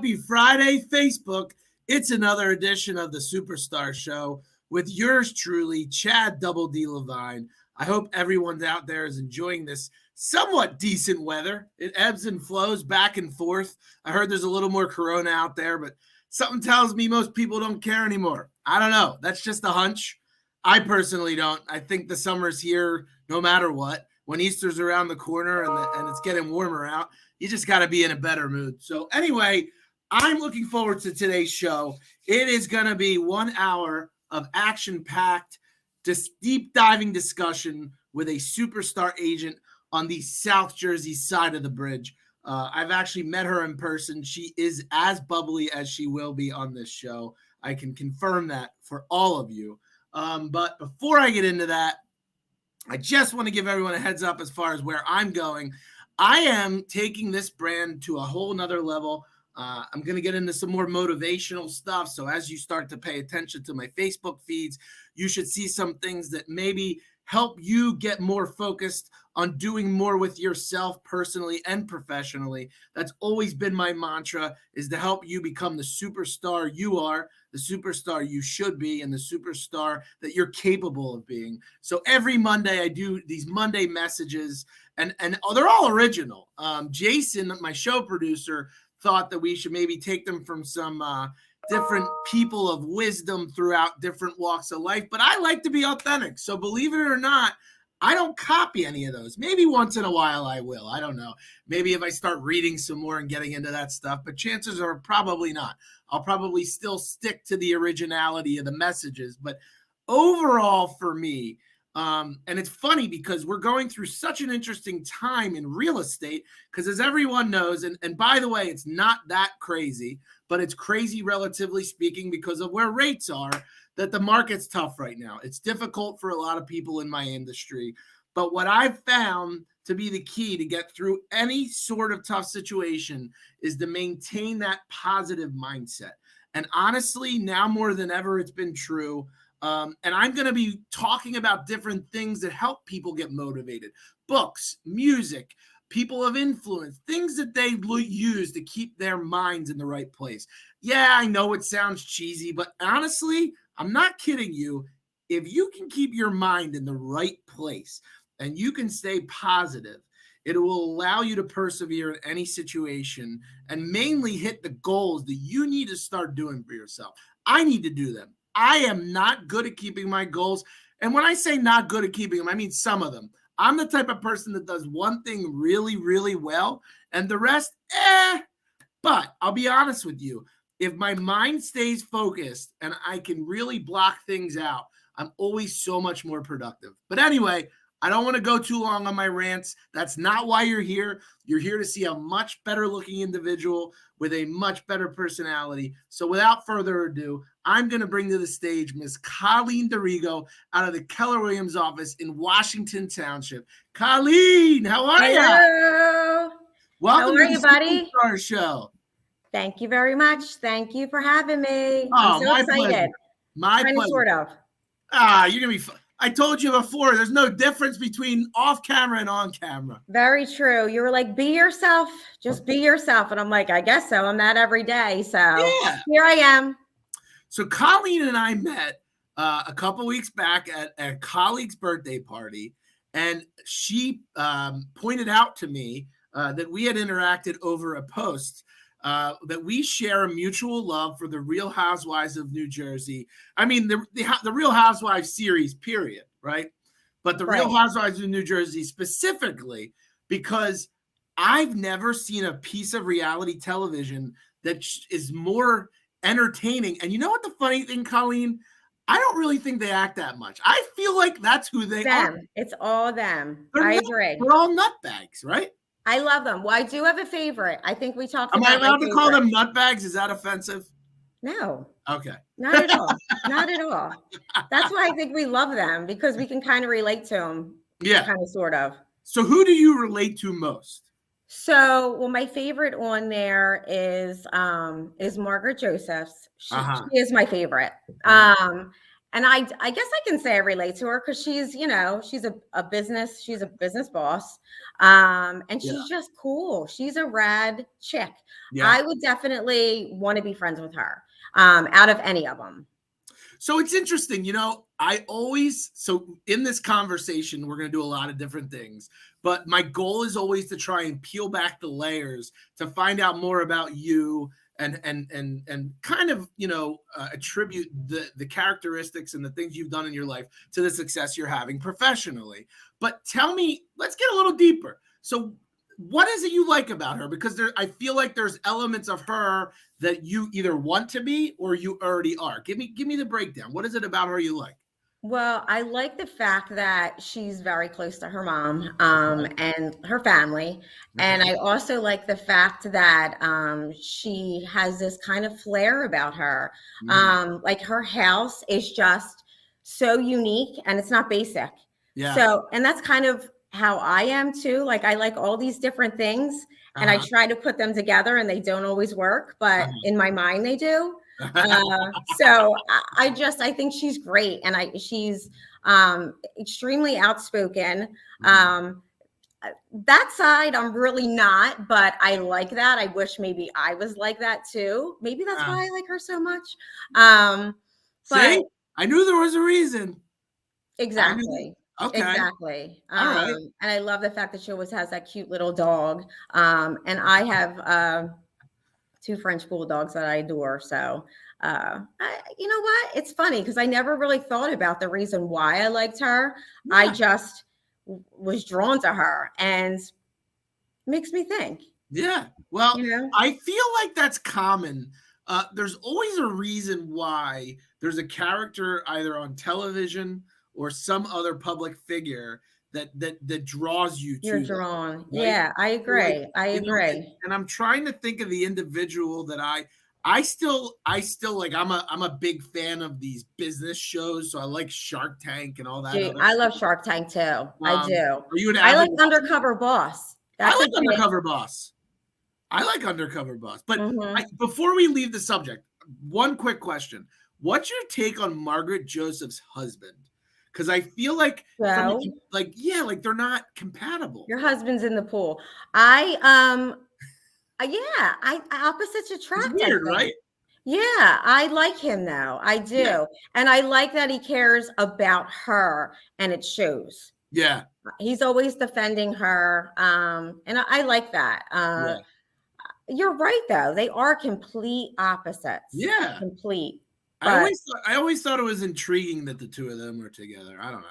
Happy Friday, Facebook. It's another edition of the Superstar Show with yours truly, Chad Double D Levine. I hope everyone out there is enjoying this somewhat decent weather. It ebbs and flows back and forth. I heard there's a little more corona out there, but something tells me most people don't care anymore. I don't know. That's just a hunch. I personally don't. I think the summer's here no matter what. When Easter's around the corner and it's getting warmer out, you just got to be in a better mood. So anyway, I'm looking forward to today's show. It is going to be 1 hour of action-packed, deep diving discussion with a superstar agent on the South Jersey side of the bridge. I've actually met her in person. She is as bubbly as she will be on this show. I can confirm that for all of you. But before I get into that, I just want to give everyone a heads up as far as where I'm going. I am taking this brand to a whole nother level. I'm going to get into some more motivational stuff. So as you start to pay attention to my Facebook feeds, you should see some things that maybe help you get more focused on doing more with yourself personally and professionally. That's always been my mantra, is to help you become the superstar you are, the superstar you should be, and the superstar that you're capable of being. So every Monday I do these Monday messages, and they're all original. Jason, my show producer, thought that we should maybe take them from some different people of wisdom throughout different walks of life, but I like to be authentic. So believe it or not, I don't copy any of those. Maybe once in a while I will. I don't know. Maybe if I start reading some more and getting into that stuff, but chances are probably not. I'll probably still stick to the originality of the messages. But overall for me, and it's funny because we're going through such an interesting time in real estate, because as everyone knows, and by the way, it's not that crazy, but it's crazy relatively speaking because of where rates are, that the market's tough right now. It's difficult for a lot of people in my industry. But what I've found to be the key to get through any sort of tough situation is to maintain that positive mindset. And honestly, now more than ever, it's been true. And I'm going to be talking about different things that help people get motivated. Books, music, people of influence, things that they use to keep their minds in the right place. Yeah, I know it sounds cheesy, but honestly, I'm not kidding you. If you can keep your mind in the right place and you can stay positive, it will allow you to persevere in any situation and mainly hit the goals that you need to start doing for yourself. I need to do them. I am not good at keeping my goals. And when I say not good at keeping them, I mean some of them. I'm the type of person that does one thing really, really well, and the rest, But I'll be honest with you. If my mind stays focused and I can really block things out, I'm always so much more productive. But anyway, I don't want to go too long on my rants. That's not why you're here. You're here to see a much better looking individual with a much better personality. So without further ado, I'm going to bring to the stage Miss Colleen Dorigo out of the Keller Williams office in Washington Township. Colleen, how are you? Hello. Welcome how are to you, the buddy? Superstar Show. Thank you very much. Thank you for having me. Oh, I'm so my excited. pleasure. My Kind pleasure. of, sort of. You're going to be fun. I told you before, there's no difference between off camera and on camera. Very true. You were like, be yourself. Just be yourself. And I'm like, I guess so. I'm that every day. So Here I am. So Colleen and I met a couple weeks back at a colleague's birthday party, and she pointed out to me that we had interacted over a post that we share a mutual love for the Real Housewives of New Jersey. I mean, the Real Housewives series, period, right? But the Real Housewives of New Jersey specifically, because I've never seen a piece of reality television that is more entertaining. And you know what the funny thing, Colleen? I don't really think they act that much. I feel like that's who they are. It's all them. I agree. They're all nutbags, right? I love them. Well, I do have a favorite. I think we talked about. Am I allowed to call them nutbags? Is that offensive? No. Okay. Not at all. Not at all. That's why I think we love them, because we can kind of relate to them. Yeah. Kind of, sort of. So who do you relate to most? So, well, my favorite on there is Margaret Josephs. She is my favorite. And I guess I can say I relate to her because she's, she's a business boss. And Yeah. she's just cool. She's a rad chick. Yeah. I would definitely want to be friends with her, out of any of them. So it's interesting, so in this conversation, we're going to do a lot of different things, but my goal is always to try and peel back the layers to find out more about you and kind of, attribute the characteristics and the things you've done in your life to the success you're having professionally. But tell me, let's get a little deeper. So what is it you like about her? Because I feel like there's elements of her that you either want to be or you already are. Give me the breakdown. What is it about her you like? Well, I like the fact that she's very close to her mom, and her family. And I also like the fact that she has this kind of flair about her. Like her house is just so unique and it's not basic. Yeah. So, and that's kind of how I am too. Like I like all these different things and I try to put them together and they don't always work, but in my mind they do. So I think she's great. And she's extremely outspoken. That side I'm really not, but I like that. I wish maybe I was like that too. Maybe that's why I like her so much. See, I knew there was a reason. Exactly. Okay. Exactly. All right. And I love the fact that she always has that cute little dog. And I have 2 French bulldogs that I adore. So, you know what? It's funny because I never really thought about the reason why I liked her. Yeah. I just was drawn to her and makes me think. Yeah. Well, I feel like that's common. There's always a reason why there's a character either on television or some other public figure that draws you to. You're drawn. Right? Yeah, I agree. Like, I agree. And I'm trying to think of the individual that I still like. I'm a big fan of these business shows, so I like Shark Tank and all that. Dude, I love Shark Tank too. I do. Are you an I like Undercover Boss. I like Undercover Boss. I like Undercover Boss. But before we leave the subject, one quick question: what's your take on Margaret Joseph's husband? Because I feel like, they're not compatible. Your husband's in the pool. Opposites attract. It's weird, right? Yeah, I like him though. I do. Yeah. And I like that he cares about her and it shows. Yeah. He's always defending her. And I like that. You're right though. They are complete opposites. Yeah. Complete. I always thought it was intriguing that the two of them were together. I don't know.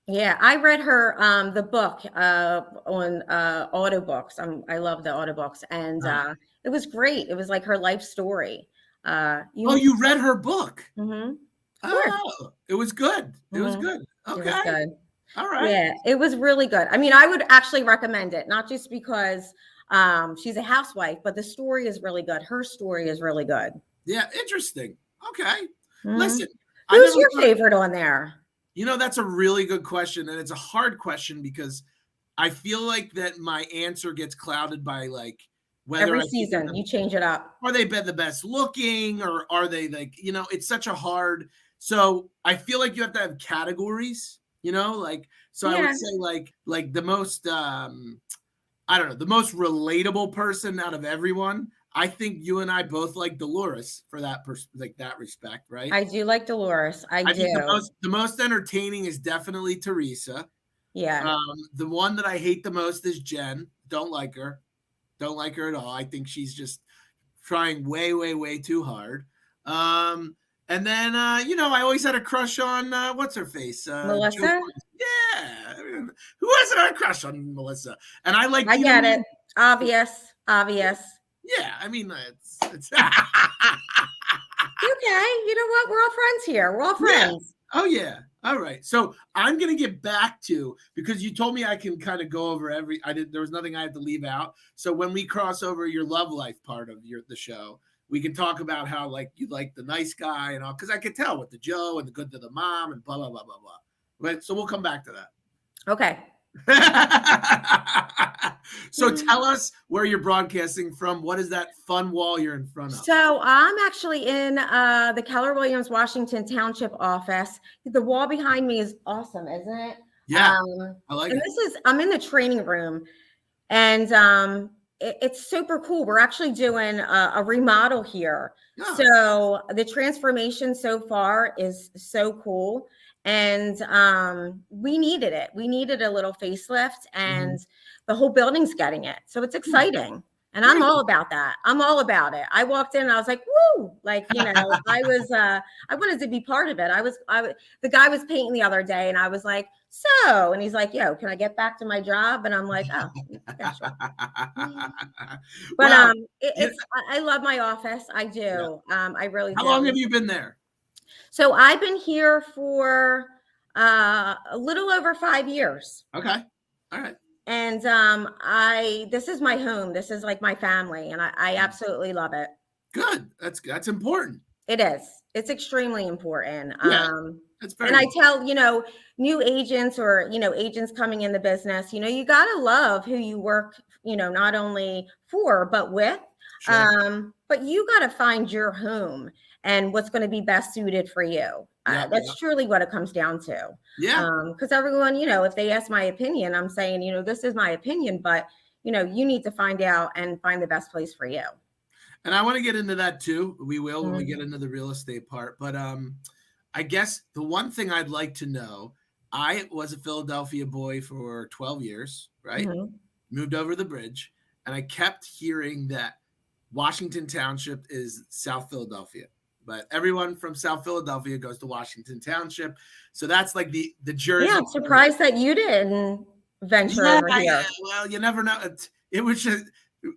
Yeah, I read her the book on audiobooks. I love the audiobooks, and it was great. It was like her life story. You read her book? Mm-hmm. Oh, it was good. It was good. Okay. It was good. All right. Yeah, it was really good. I mean, I would actually recommend it, not just because she's a housewife, but the story is really good. Her story is really good. Yeah, interesting. Okay. Listen. Who's your favorite on there? That's a really good question. And it's a hard question because I feel like that my answer gets clouded by like whether every season you change it up. Are they the best looking or are they like, it's such a hard. So I feel like you have to have categories, so I would say like the most, I don't know, the most relatable person out of everyone. I think you and I both like Dolores for that that respect, right? I do like Dolores. I do. Think the most entertaining is definitely Teresa. Yeah. The one that I hate the most is Jen. Don't like her. Don't like her at all. I think she's just trying way, way, way too hard. And then I always had a crush on what's her face? Melissa. Yeah. Who hasn't had a crush on Melissa? And I like. I get it. Obvious. Yeah, I mean, it's okay. You know what? We're all friends here. We're all friends. Yeah. Oh, yeah. All right. So I'm going to get back to, because you told me I can kind of go over there was nothing I had to leave out. So when we cross over your love life part of the show, we can talk about how like you like the nice guy and all, because I could tell with the Joe and the good to the mom and blah, blah, blah, blah, blah. Right. So we'll come back to that. Okay. So tell us where you're broadcasting from. What is that fun wall you're in front of? So I'm actually in the Keller Williams, Washington Township office. The wall behind me is awesome, isn't it? Yeah, I like and it. I'm in the training room, and it's super cool. We're actually doing a remodel here. Yeah. So the transformation so far is so cool. And we needed it. We needed a little facelift, and the whole building's getting it. So it's exciting. And I'm all about that. I'm all about it. I walked in and I was like, woo, like, I wanted to be part of it. The guy was painting the other day and I was like, so, and he's like, yo, can I get back to my job? And I'm like, oh, yeah, sure. But Well, I love my office. I do. Yeah. I really do. How long have you been there? So I've been here for a little over 5 years. Okay. All right. And this is my home. This is like my family, and I absolutely love it. Good. That's important. It is. It's extremely important. Yeah, that's very and I tell, new agents or, agents coming in the business, you got to love who you work, not only for, but with. Sure. But you got to find your home and what's going to be best suited for you. That's truly what it comes down to. Yeah. Because everyone, if they ask my opinion, I'm saying, this is my opinion, but, you need to find out and find the best place for you. And I want to get into that too. We will when we get into the real estate part. But I guess the one thing I'd like to know, I was a Philadelphia boy for 12 years, right? Moved over the bridge. And I kept hearing that Washington Township is South Philadelphia. But everyone from South Philadelphia goes to Washington Township. So that's like the Jersey. Yeah, I'm surprised that you didn't venture over here. Well, you never know. It was just,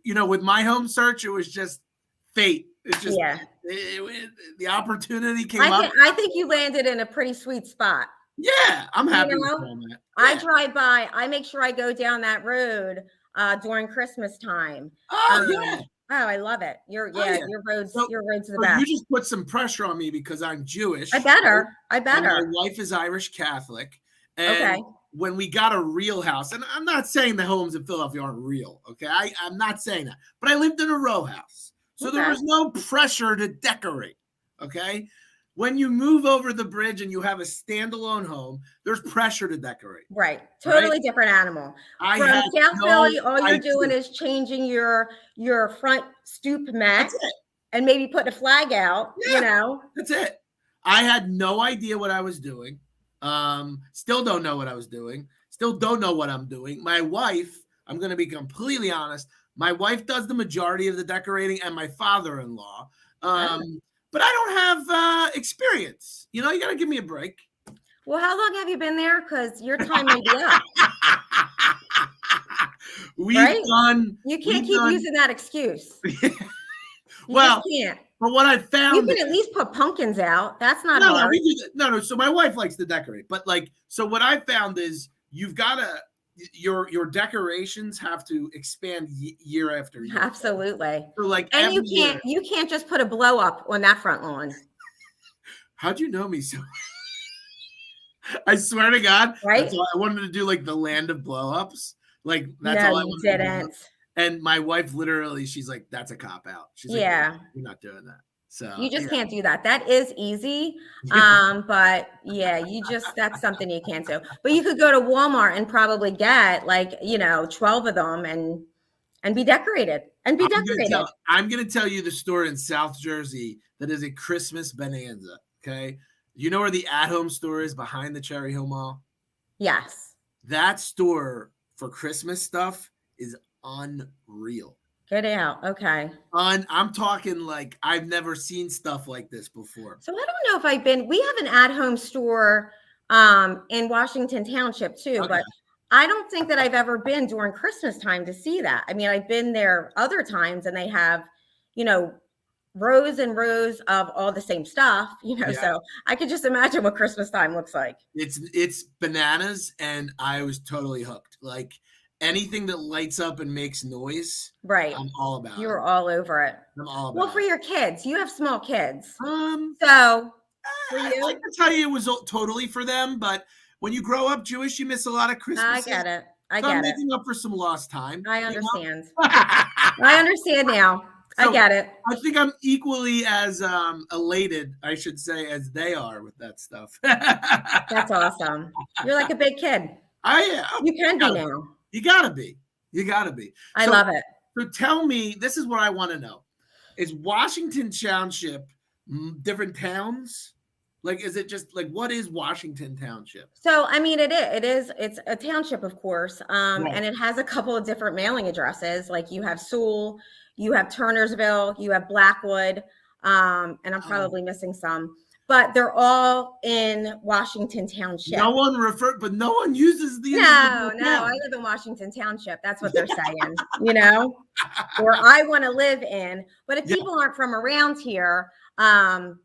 with my home search, it was just fate. It's just the opportunity came up. I think you landed in a pretty sweet spot. Yeah, I'm happy with that. I drive by. I make sure I go down that road during Christmas time. Oh, Oh, I love it. Your roads are the best. You just put some pressure on me because I'm Jewish. I better. My wife is Irish Catholic. And when we got a real house, and I'm not saying the homes in Philadelphia aren't real, okay? I'm not saying that. But I lived in a row house. So there was no pressure to decorate, okay? When you move over the bridge and you have a standalone home, there's pressure to decorate. Right. Totally different animal. From South Philly, all you're doing is changing your front stoop mat and maybe putting a flag out, That's it. I had no idea what I was doing. Still don't know what I was doing. Still don't know what I'm doing. My wife, I'm going to be completely honest, my wife does the majority of the decorating and my father-in-law. But I don't have experience. You got to give me a break. Well, how long have you been there? Because your time may be up. You can't keep using that excuse. Well, can't. But what I found, you can at least put pumpkins out. That's not hard. No. So my wife likes to decorate, but so what I found is you've got to. Your decorations have to expand year after year. Absolutely. So and you can't just put a blow up on that front lawn. How'd you know me so? I swear to God, right? That's all I wanted to do, the land of blow ups. That's no, all I wanted to do. And my wife literally, she's like, "That's a cop out." She's like, "You're not doing that." So you just can't do that. That is easy. But that's something you can't do. But you could go to Walmart and probably get 12 of them and be decorated. I'm going to tell you the store in South Jersey that is a Christmas bonanza. Okay. You know where the at-home store is behind the Cherry Hill Mall? Yes. That store for Christmas stuff is unreal. Get out. Okay. I'm talking I've never seen stuff like this before. So I don't know if I've been. We have an at-home store in Washington Township too, but I don't think that I've ever been during Christmas time to see that. I mean, I've been there other times, and they have, rows and rows of all the same stuff. So I could just imagine what Christmas time looks like. It's bananas, and I was totally hooked. Anything that lights up and makes noise, right? I'm all about it. You're all over it. I'm all about it. Well, for your kids, you have small kids. So for you, I like to tell you it was totally for them, but when you grow up Jewish, you miss a lot of Christmases. I get it. I So I'm get it. making up for some lost time. I you know? understand. I understand now. So I get it. I think I'm equally as elated, I should say, as they are with that stuff. That's awesome. You're like a big kid. I am. You can be now. You gotta be. You gotta be. I love it. So tell me, this is what I want to know. Is Washington Township different towns? Like, is it just like, what is Washington Township? So, I mean, it's a township, of course. Right. And it has a couple of different mailing addresses. Like you have Sewell, you have Turnersville, you have Blackwood, and I'm probably missing some, but they're all in Washington Township. No one but no one uses the. No, I live in Washington Township. That's what they're saying, you know, or I want to live in. But if people aren't from around here,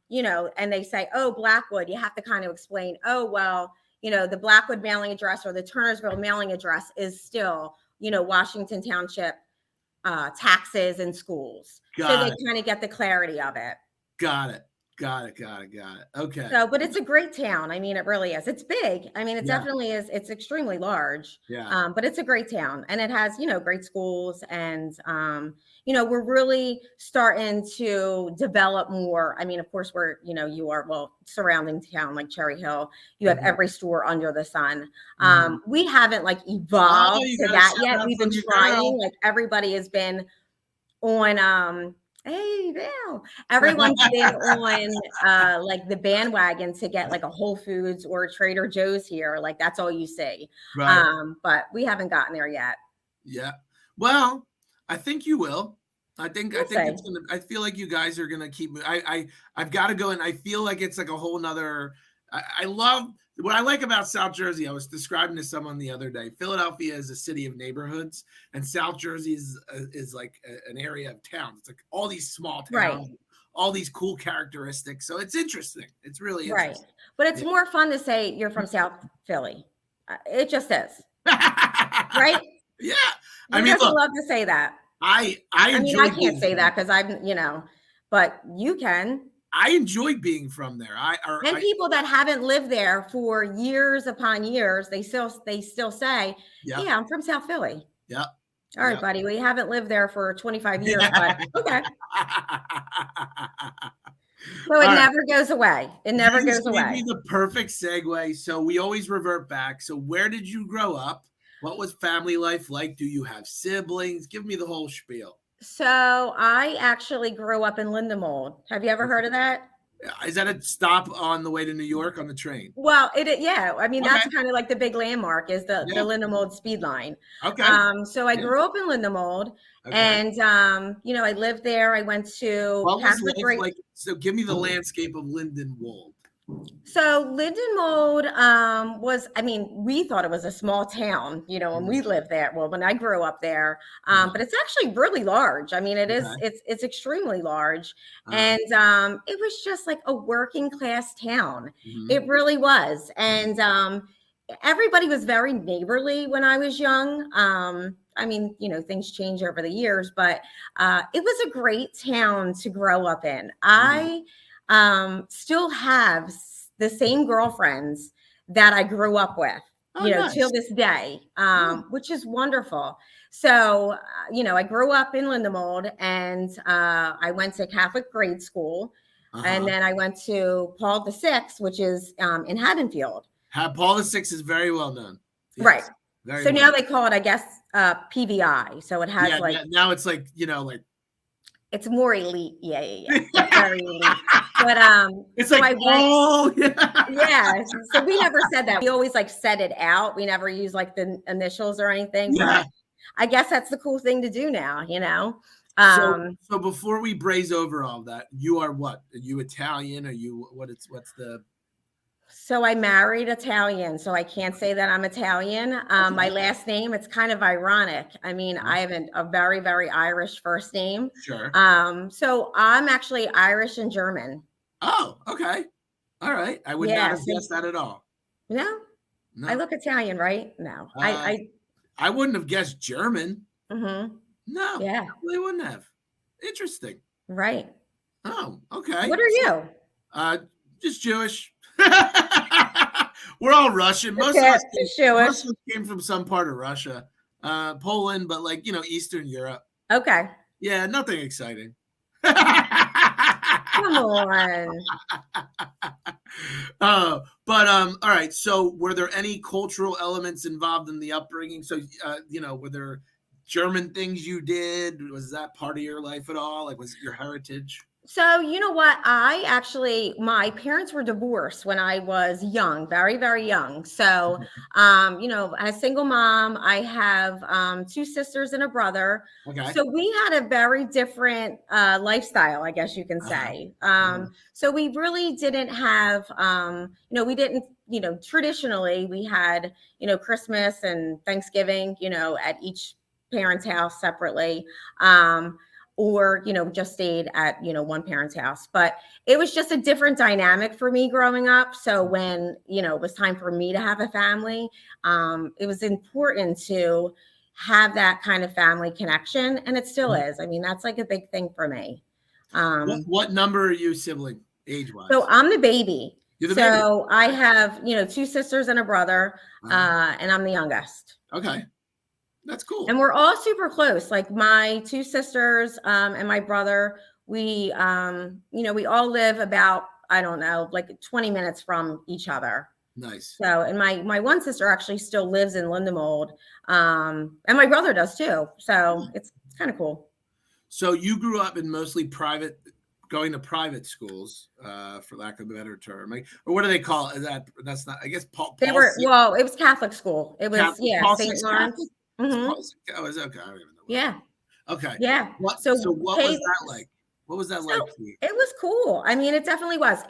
you know, and they say, oh, Blackwood, you have to kind of explain, oh, well, you know, the Blackwood mailing address or the Turnersville mailing address is still, you know, Washington Township taxes and schools. So they kind of get the clarity of it. Got it. Okay. So, but it's a great town. I mean, it really is. It's big. I mean, it definitely is. It's extremely large. Yeah. But it's a great town and it has, you know, great schools and, you know, we're really starting to develop more. I mean, of course, surrounding town like Cherry Hill, you have every store under the sun. We haven't like evolved to that yet. We've been trying, like everybody has been on, hey, Bill. Everyone's been on like the bandwagon to get like a Whole Foods or a Trader Joe's here. Like that's all you see. Right. But we haven't gotten there yet. Yeah. Well, I think you will. I think it's gonna. I feel like you guys are gonna keep. I've got to go, and I feel like it's like a whole nother. I love what I like about South Jersey. I was describing to someone the other day. Philadelphia is a city of neighborhoods, and South Jersey is like an area of towns. It's like all these small towns, all these cool characteristics. So it's interesting. It's really interesting. Right. But it's more fun to say you're from South Philly. It just is. Right? Yeah. I mean, I love to say that. I mean, I can't say that because I'm, you know, but you can. I enjoy being from there. People that haven't lived there for years upon years, they still say, yeah, I'm from South Philly. Yeah. All right, buddy. We haven't lived there for 25 years, but okay. So it never goes away. It never goes away. This would be the perfect segue. So we always revert back. So where did you grow up? What was family life like? Do you have siblings? Give me the whole spiel. So I actually grew up in Lindenwold. Have you ever heard of that? Is that a stop on the way to New York on the train? Well, yeah. I mean, that's kind of like the big landmark is the Lindenwold speed line. Okay. So I grew up in Lindenwold, and you know, I lived there. I went to Catholic grade. Like, so give me the landscape of Lindenwold. So Lindenwold was, I mean, we thought it was a small town, you know, when we lived there. Well, when I grew up there, but it's actually really large. I mean, it is, it's extremely large. And it was just like a working class town. It really was. And everybody was very neighborly when I was young. I mean, you know, things change over the years, but it was a great town to grow up in. I still have the same girlfriends that I grew up with, you know, till this day, which is wonderful. So, you know, I grew up in Lindenwold and I went to Catholic grade school and then I went to Paul VI, which is in Haddonfield. Paul VI is very well known. Yes, right. So now they call it, I guess, PVI. So it has now it's like, you know, like it's more elite. Yeah. Very elite. But it's so like, yeah. So we never said that. We always like said it out. We never use like the initials or anything. Yeah. But I guess that's the cool thing to do now, you know. So before we braze over all that, you are what? Are you Italian? Are you what's the? So I married Italian, so I can't say that I'm Italian. My last name, it's kind of ironic. I mean, I have a very, very Irish first name. Sure. So I'm actually Irish and German. Oh, okay. All right. I would not have guessed that at all. No? I look Italian, right? No. I wouldn't have guessed German. Mm-hmm. No. Yeah. They wouldn't have. Interesting. Right. Oh, okay. What are you? Just Jewish. We're all Russian. Most of Jewish. us came from some part of Russia, Poland, but like, Eastern Europe. Okay. Yeah, nothing exciting. Come on. All right. So were there any cultural elements involved in the upbringing? So, were there German things you did? Was that part of your life at all? Like, was it your heritage? So, you know what? My parents were divorced when I was young, very, very young. So, as single mom, I have 2 sisters and a brother. Okay. So we had a very different lifestyle, I guess you can say. So we really didn't have, we didn't, traditionally we had, Christmas and Thanksgiving, at each parent's house separately. Or just stayed at one parent's house, but it was just a different dynamic for me growing up. So when it was time for me to have a family, it was important to have that kind of family connection, and it still is. I mean, that's like a big thing for me. What number are you sibling age-wise? So I'm the baby. You're the baby. So I have 2 sisters and a brother, and I'm the youngest. Okay. That's cool. And we're all super close. Like my 2 sisters and my brother, we all live about, I don't know, like 20 minutes from each other. Nice. So, and my one sister actually still lives in Lindemold, and my brother does too. So it's kind of cool. So you grew up in mostly going to private schools, for lack of a better term, or what do they call it? That's not, I guess, it was Catholic school. It was St. Lawrence. Mm-hmm. Oh, is it? Okay. I don't even know. Yeah. Okay. Yeah. So what was that like? What was that like for you? It was cool. I mean, it definitely was.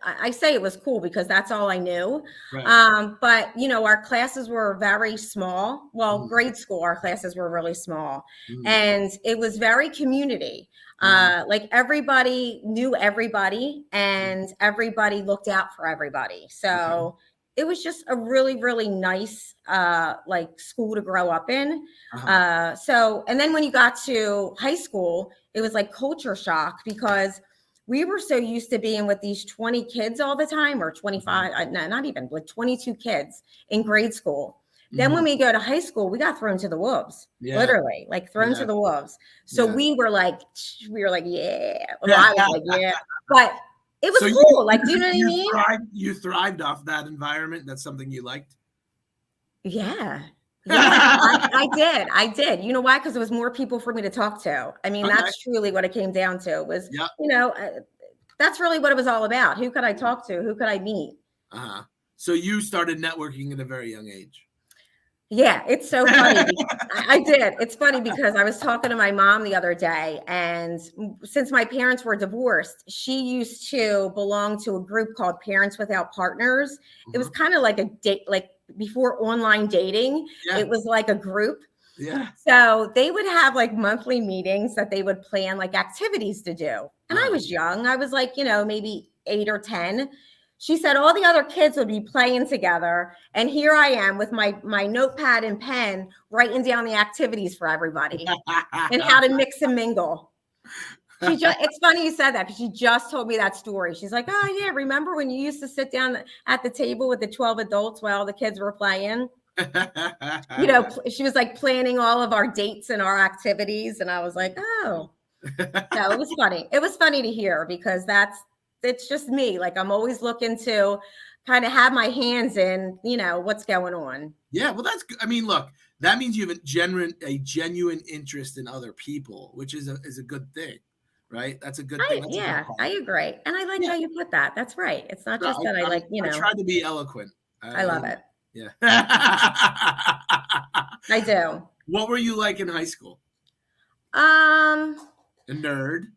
I say it was cool because that's all I knew. Right. But our classes were very small. Well, grade school, our classes were really small, and it was very community. Like everybody knew everybody, and everybody looked out for everybody. So it was just a really, really nice, like school to grow up in. And then when you got to high school, it was like culture shock because we were so used to being with these 20 kids all the time, or 25, no, not even, like 22 kids in grade school. Then when we go to high school, we got thrown to the wolves, literally, like thrown to the wolves. So we were like, yeah. Well, I was like, yeah. But it was cool. Like, do you know what I mean? You thrived off that environment. That's something you liked? Yeah. I did. You know why? Because there was more people for me to talk to. I mean, that's truly what it came down to was, that's really what it was all about. Who could I talk to? Who could I meet? So you started networking at a very young age. Yeah, it's so funny. I did. It's funny because I was talking to my mom the other day, and since my parents were divorced, she used to belong to a group called Parents Without Partners. It was kind of like a date, like before online dating. It was like a group. Yeah. So they would have like monthly meetings that they would plan like activities to do. And I was young. I was like, maybe 8 or 10. She said all the other kids would be playing together. And here I am with my notepad and pen writing down the activities for everybody and how to mix and mingle. It's funny you said that because she just told me that story. She's like, oh, yeah, remember when you used to sit down at the table with the 12 adults while the kids were playing? She was like planning all of our dates and our activities. And I was like, oh, no, it was funny. It was funny to hear because it's just me. Like I'm always looking to kind of have my hands in, what's going on. Yeah. Well, I mean, look, that means you have a genuine interest in other people, which is a good thing, right? That's a good thing. I agree. And I like how you put that. That's right. It's not just that I try to be eloquent. I love it. Yeah. I do. What were you like in high school? A nerd.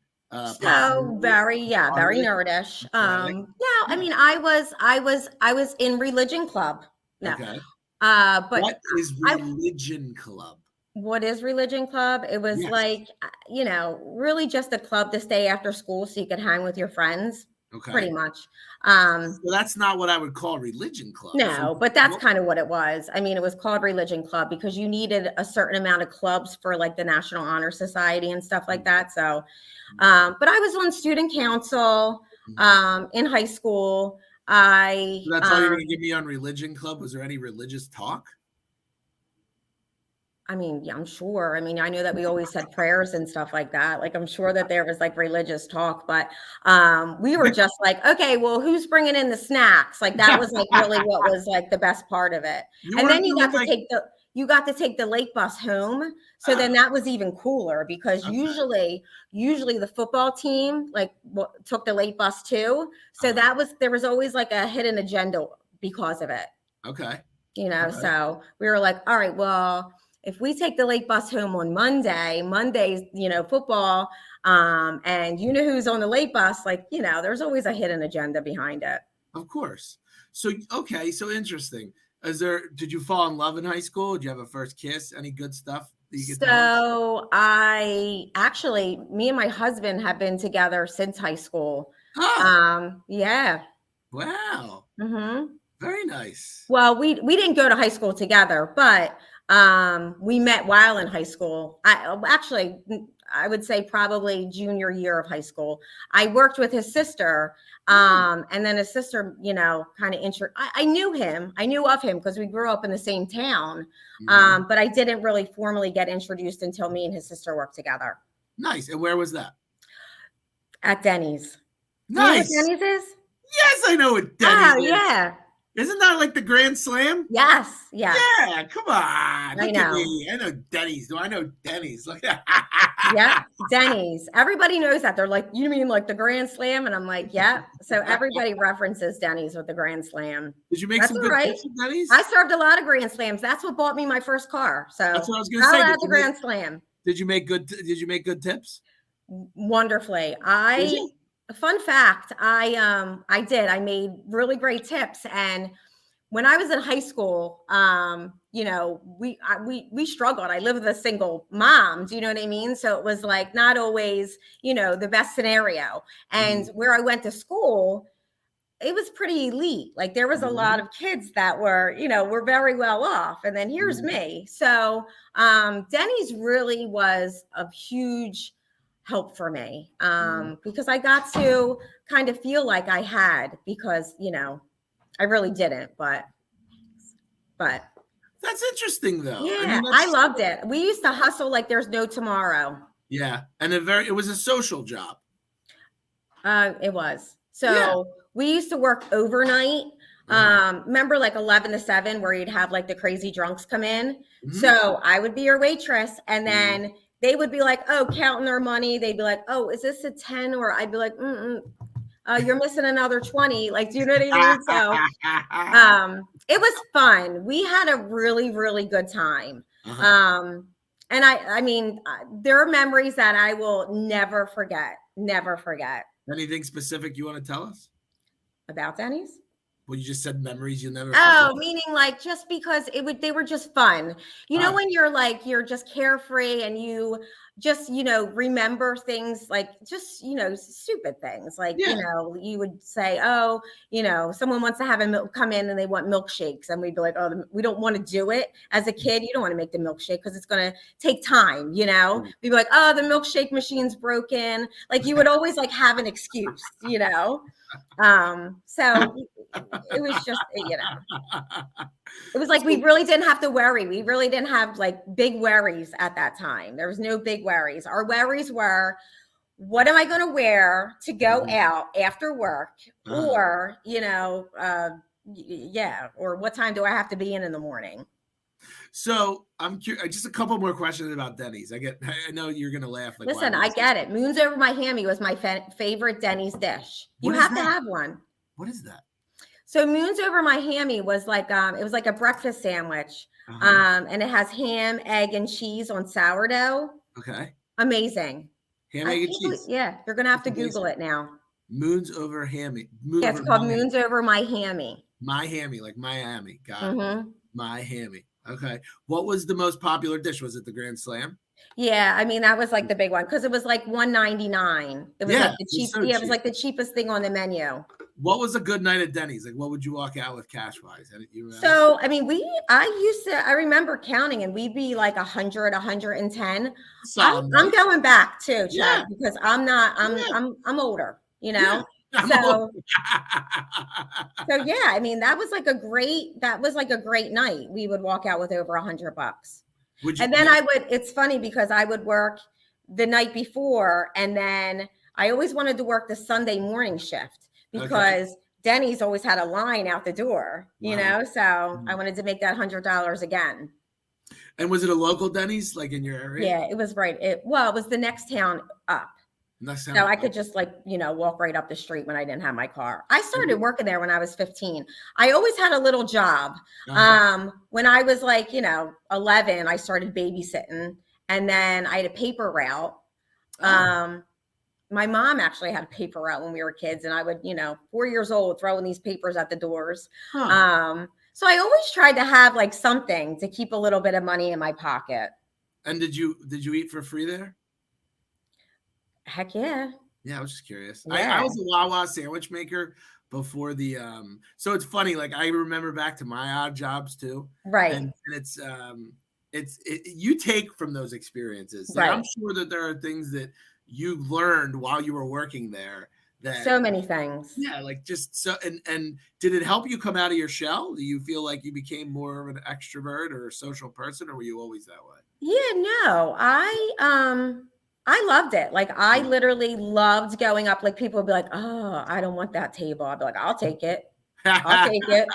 So very nerdish. No, I mean, I was in religion club. No. Okay. But what is religion club? What is religion club? It was like, really just a club to stay after school so you could hang with your friends. Okay. Pretty much. So that's not what I would call religion club. No, but that's kind of what it was. I mean, it was called religion club because you needed a certain amount of clubs for like the National Honor Society and stuff like that. So, but I was on student council in high school. I That's all you're going to give me on Religion Club? Was there any religious talk? I mean, yeah, I'm sure. I mean, I know that we always said prayers and stuff like that. Like, I'm sure that there was like religious talk, but we were just like, okay, well, who's bringing in the snacks? Like, that was like really what was like the best part of it. You And weren't then you doing got to take the late bus home. So then that was even cooler because Okay. usually the football team like took the late bus too. So there was always like a hidden agenda because of it. Okay. Okay. So we were like, all right, well, if we take the late bus home on Monday's, football, and you know who's on the late bus, like, there's always a hidden agenda behind it. Of course. So, okay. So interesting. Did you fall in love in high school? Did you have a first kiss? Any good stuff that you could tell us? So me and my husband have been together since high school. Ah, Yeah. wow. Mm-hmm. Very nice. Well, we didn't go to high school together, but we met while in high school. I would say probably junior year of high school. I worked with his sister, and then his sister, kind of I knew him. I knew of him because we grew up in the same town, but I didn't really formally get introduced until me and his sister worked together. Nice. And where was that? At Denny's. Nice. Do you know what Denny's is? Yes, I know what Denny's is. Yeah. Isn't that like the Grand Slam? Yes. Yeah. Yeah, come on. Look at me. I know Denny's. Do I know Denny's? Look at Yeah, Denny's. Everybody knows that. They're like, you mean like the Grand Slam? And I'm like, yeah. So everybody references Denny's with the Grand Slam. Did you make some good tips at Denny's? I served a lot of Grand Slams. That's what bought me my first car. So that's what I was going to say. The Grand Slam. Did you make good tips? Wonderfully. Fun fact, I did. I made really great tips. And when I was in high school, we struggled. I lived with a single mom. Do you know what I mean? So it was like not always, the best scenario. And where I went to school, it was pretty elite. Like there was a lot of kids that were very well off. And then here's me. So Denny's really was a huge help for me because I got to kind of feel like I had because, I really didn't, but that's interesting though. Yeah, I loved it. We used to hustle like there's no tomorrow. Yeah. And it was a social job. It was. So we used to work overnight. Remember like 11 to 7 where you'd have like the crazy drunks come in. So I would be your waitress and then they would be like, oh, counting their money. They'd be like, oh, is this a 10? Or I'd be like, you're missing another 20. Like, do you know what I mean? So it was fun. We had a really, really good time. And I mean, there are memories that I will never forget. Never forget. Anything specific you want to tell us? About Denny's? Well, you just said memories you'll never forget. Meaning like just because they were just fun. When you're just carefree and you just, remember things like just, stupid things. Like, you would say, oh, someone wants to have come in and they want milkshakes. And we'd be like, oh, we don't want to do it. As a kid, you don't want to make the milkshake because it's going to take time, We'd be like, oh, the milkshake machine's broken. Like you would always like have an excuse, So it was just, it was like we really didn't have to worry. We really didn't have like big worries at that time. There was no big worries. Our worries were, what am I going to wear to go out after work? Or, or what time do I have to be in the morning? So I'm curious, just a couple more questions about Denny's. I know you're going to laugh. Like, listen, I get it. Moons over my hammy was my favorite Denny's dish. You have to have one. What is that? So moons over my hammy was like, it was like a breakfast sandwich. And it has ham, egg, and cheese on sourdough. Okay. Amazing. Ham, egg, and cheese. Yeah. You're going to have to Google it now. Moons over hammy. It's called Moons Over My Hammy. My hammy, like Miami. Got it. My hammy. Okay. What was the most popular dish? Was it the Grand Slam? Yeah, I mean that was like the big one because it was like $1.99. It was like the cheap. It was like the cheapest thing on the menu. What was a good night at Denny's? Like, what would you walk out with cash wise? So, I mean, I remember counting, and we'd be like 100, 110. I'm going back too, Chad, because I'm older. So so yeah, I mean, that was like a great night. We would walk out with over $100. Would you? And then it's funny because I would work the night before, and then I always wanted to work the Sunday morning shift because Denny's always had a line out the door, so I wanted to make that $100 again. And was it a local Denny's, like in your area? Yeah, it was right. It was the next town up. So I could just walk right up the street when I didn't have my car. I started working there when I was 15. I always had a little job. When I was 11, I started babysitting, and then I had a paper route. My mom actually had a paper route when we were kids, and I would, 4 years old, throwing these papers at the doors. So I always tried to have something to keep a little bit of money in my pocket. And did you eat for free there? Heck yeah. Yeah, I was just curious. Yeah. I was a Wawa sandwich maker before the so it's funny, I remember back to my odd jobs too. Right. And it's you take from those experiences. Right. I'm sure that there are things that you learned while you were working there. So many things. Yeah, and did it help you come out of your shell? Do you feel like you became more of an extrovert or a social person, or were you always that way? Yeah, no. I loved it. I literally loved going up. People would be like, "Oh, I don't want that table." I'd be like, "I'll take it. I'll take it."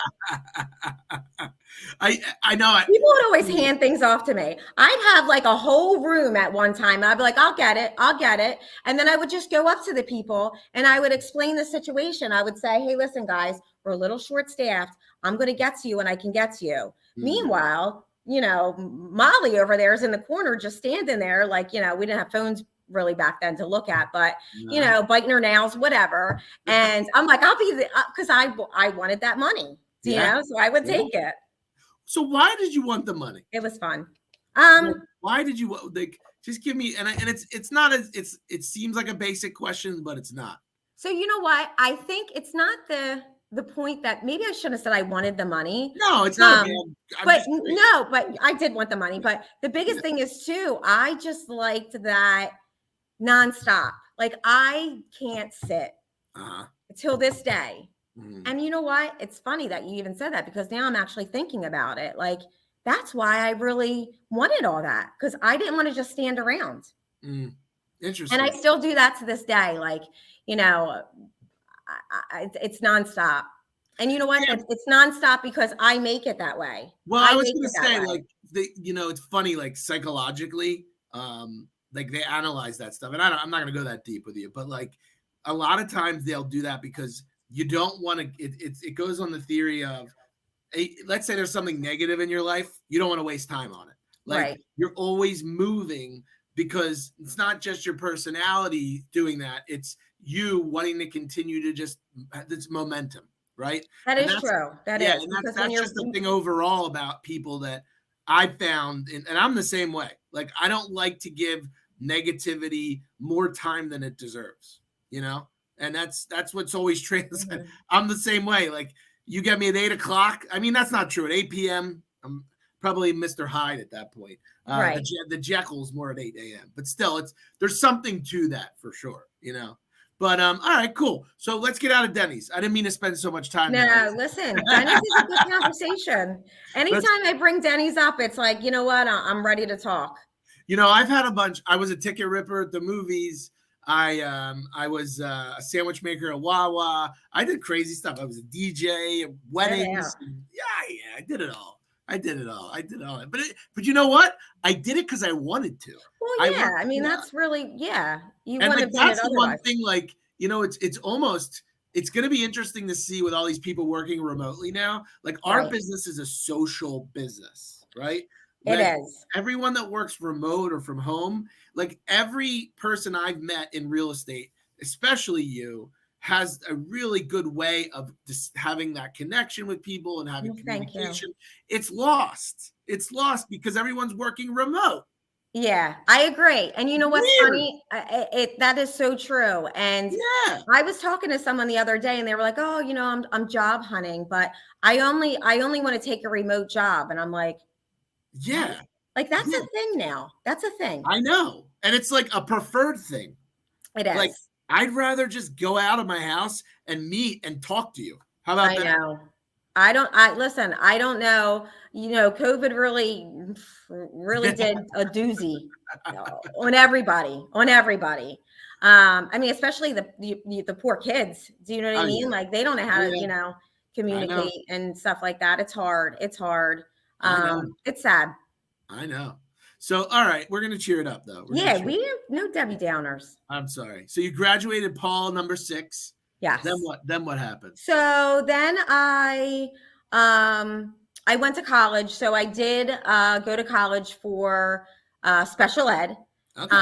I know. People would always hand things off to me. I'd have a whole room at one time. I'd be like, "I'll get it. I'll get it." And then I would just go up to the people and I would explain the situation. I would say, "Hey, listen, guys, we're a little short-staffed. I'm going to get to you when I can get to you." Meanwhile, Molly over there is in the corner just standing there we didn't have phones really back then to look at, but biting her nails, whatever. And I'm like, I'll be because I wanted that money, so I would take it. So why did you want the money? It was fun. Why did you just give me, and it's not as it seems like a basic question, but it's not. So you know what? I think it's not the point that maybe I shouldn't have said I wanted the money. No, it's not. But I did want the money. But the biggest thing is too, I just liked that nonstop. I can't sit till this day. And you know what? It's funny that you even said that because now I'm actually thinking about it. That's why I really wanted all that, because I didn't want to just stand around. Interesting. And I still do that to this day. It's nonstop. And you know what? It's nonstop because I make it that way. Well, I was going to say, it's funny, psychologically, they analyze that stuff. And I'm not going to go that deep with you, but a lot of times they'll do that because you don't want to, it goes on the theory of, let's say there's something negative in your life. You don't want to waste time on it. Right. You're always moving because it's not just your personality doing that. It's you wanting to continue to just this momentum, right? That is true. That is. And that's just the thing overall about people that I found, and I'm the same way. I don't like to give negativity more time than it deserves, and that's what's always translated. I'm the same way. You get me at 8 o'clock. I mean, that's not true. At 8 p.m., I'm probably Mr. Hyde at that point. Right. The Jekyll's more at 8 a.m. But still, there's something to that for sure, But all right, cool. So let's get out of Denny's. I didn't mean to spend so much time. No, listen, Denny's is a good conversation. Anytime I bring Denny's up, it's you know what? I'm ready to talk. I've had a bunch. I was a ticket ripper at the movies. I was a sandwich maker at Wawa. I did crazy stuff. I was a DJ at weddings. Yeah, I did it all. But you know what? I did it because I wanted to. Well, yeah. I mean, that's really, yeah. You and want to that's the one thing. It's almost. It's going to be interesting to see with all these people working remotely now. Our business is a social business, right? It is. Everyone that works remote or from home, every person I've met in real estate, especially you, has a really good way of just having that connection with people and having communication. It's lost. It's lost because everyone's working remote. Yeah, I agree. And you know what's funny? That is so true. And I was talking to someone the other day and they were like, "Oh, I'm job hunting, but I only want to take a remote job." And I'm like, yeah. That's a thing now. That's a thing. I know. And it's a preferred thing. It is. I'd rather just go out of my house and meet and talk to you. How about that? I know. Listen, I don't know. COVID really did a doozy on everybody, I mean, especially the poor kids. Do you know what I mean? Yeah. Like they don't know how to, I communicate know. and stuff like that. It's hard. It's hard. I know. It's sad. I know. So, all right, we're going to cheer it up though. No Debbie Downers. I'm sorry. So you graduated Paul number 6. Yes. Then what happened? So then I went to college. So I did go to college for special ed. Okay.